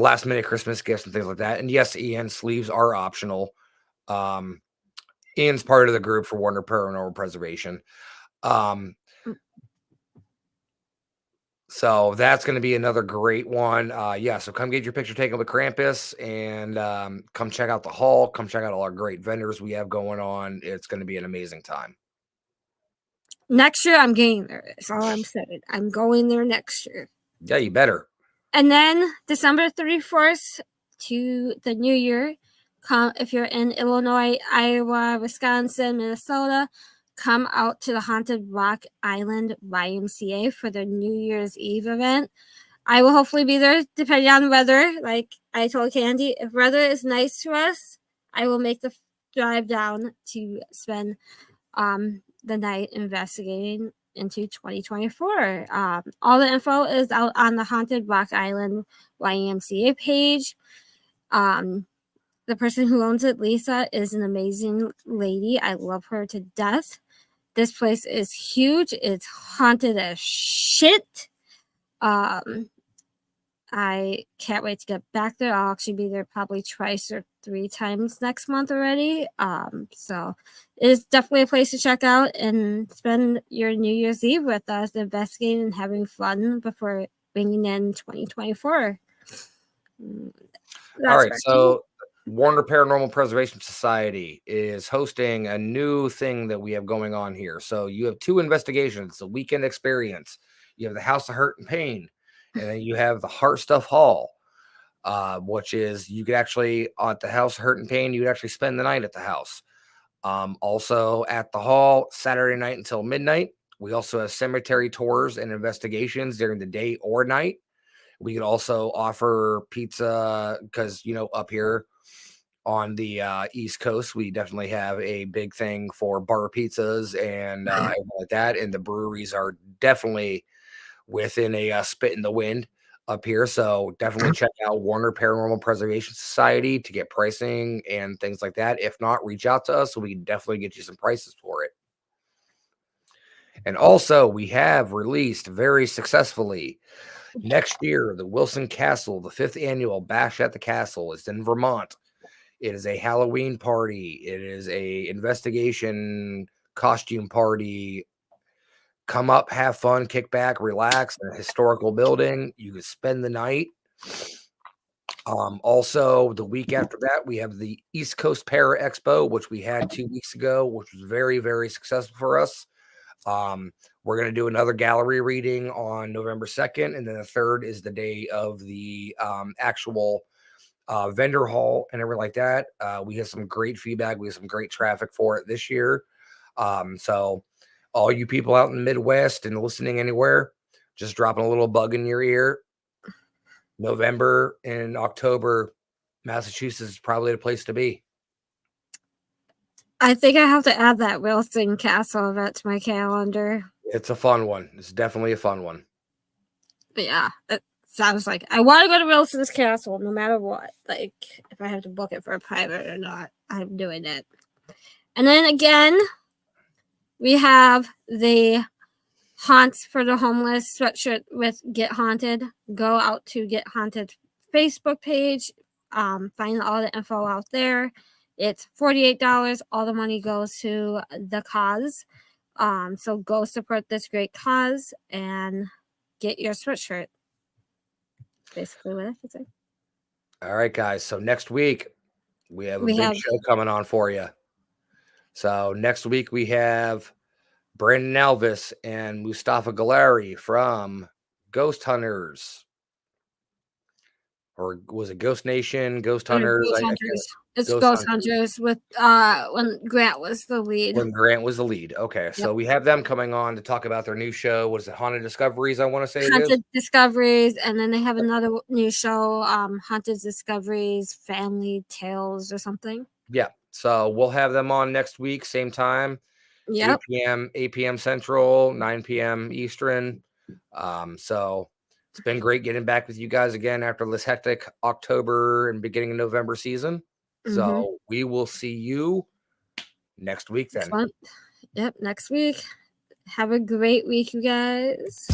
last minute Christmas gifts and things like that. And yes, Ian, sleeves are optional. Ian's part of the group for Warner Paranormal Preservation. So that's going to be another great one. So come get your picture taken with Krampus and come check out the hall. Come check out all our great vendors we have going on. It's going to be an amazing time. Next year, I'm getting there. That's all I'm saying. I'm going there next year. Yeah, you better. And then December 31st to the new year, come if you're in Illinois, Iowa, Wisconsin, Minnesota, come out to the Haunted Rock Island YMCA for the New Year's Eve event. I will hopefully be there depending on weather. Like I told Candy, if weather is nice to us, I will make the drive down to spend the night investigating into 2024. All the info is out on the Haunted Rock Island YMCA page. The person who owns it, Lisa, is an amazing lady. I love her to death. This place is huge. It's haunted as shit. I can't wait to get back there. I'll actually be there probably twice or 3 times next month already. So it's definitely a place to check out and spend your New Year's Eve with us, investigating and having fun before bringing in 2024. Mm, All That's right, for so Warner Paranormal Preservation Society is hosting a new thing that we have going on here. So you have 2 investigations, the weekend experience. You have the House of Hurt and Pain, and then you have the Heart Stuff Hall, which is you could actually at the House of Hurt and Pain, you would actually spend the night at the house. Also at the hall, Saturday night until midnight. We also have cemetery tours and investigations during the day or night. We could also offer pizza because, up here on the East Coast, we definitely have a big thing for bar pizzas and everything like that. And the breweries are definitely within a spit in the wind up here. So definitely check out Warner Paranormal Preservation Society to get pricing and things like that. If not, reach out to us so we can definitely get you some prices for it. And also, we have released very successfully next year the Wilson Castle, the 5th annual Bash at the Castle, is in Vermont. It is a Halloween party. It is a investigation costume party. Come up, have fun, kick back, relax in a historical building. You can spend the night. Also, the week after that, we have the East Coast Para Expo, which we had 2 weeks ago, which was very, very successful for us. We're going to do another gallery reading on November 2nd, and then the 3rd is the day of the actual vendor hall and everything like that. We have some great feedback. We have some great traffic for it this year. So all you people out in the Midwest and listening anywhere, just dropping a little bug in your ear. November and October, Massachusetts is probably the place to be. I think I have to add that Wilson Castle event to my calendar. It's a fun one. It's definitely a fun one. But yeah, it sounds like I want to go to Wilson's Castle no matter what. Like, if I have to book it for a private or not, I'm doing it. And then again, we have the Haunts for the Homeless sweatshirt with Get Haunted. Go out to Get Haunted Facebook page. Find all the info out there. It's $48. All the money goes to the cause. So go support this great cause and get your sweatshirt. Basically what I could say. All right, guys. So next week, we have a big show coming on for you. So next week, we have Brandon Alvis and Mustafa Galari from Ghost Hunters. Or was it Ghost Nation? Ghost Hunters? Ghost Hunters. It's Ghost Hunters with when Grant was the lead. When Grant was the lead. Okay. So we have them coming on to talk about their new show. What is it? Haunted Discoveries, I want to say. Haunted Discoveries. And then they have another new show, Haunted Discoveries, Family Tales or something. Yeah. So we'll have them on next week, same time. Yep. 8 p.m. Central, 9 p.m. Eastern. So it's been great getting back with you guys again after this hectic October and beginning of November season. So we will see you next week then. Yep, next week. Have a great week, you guys.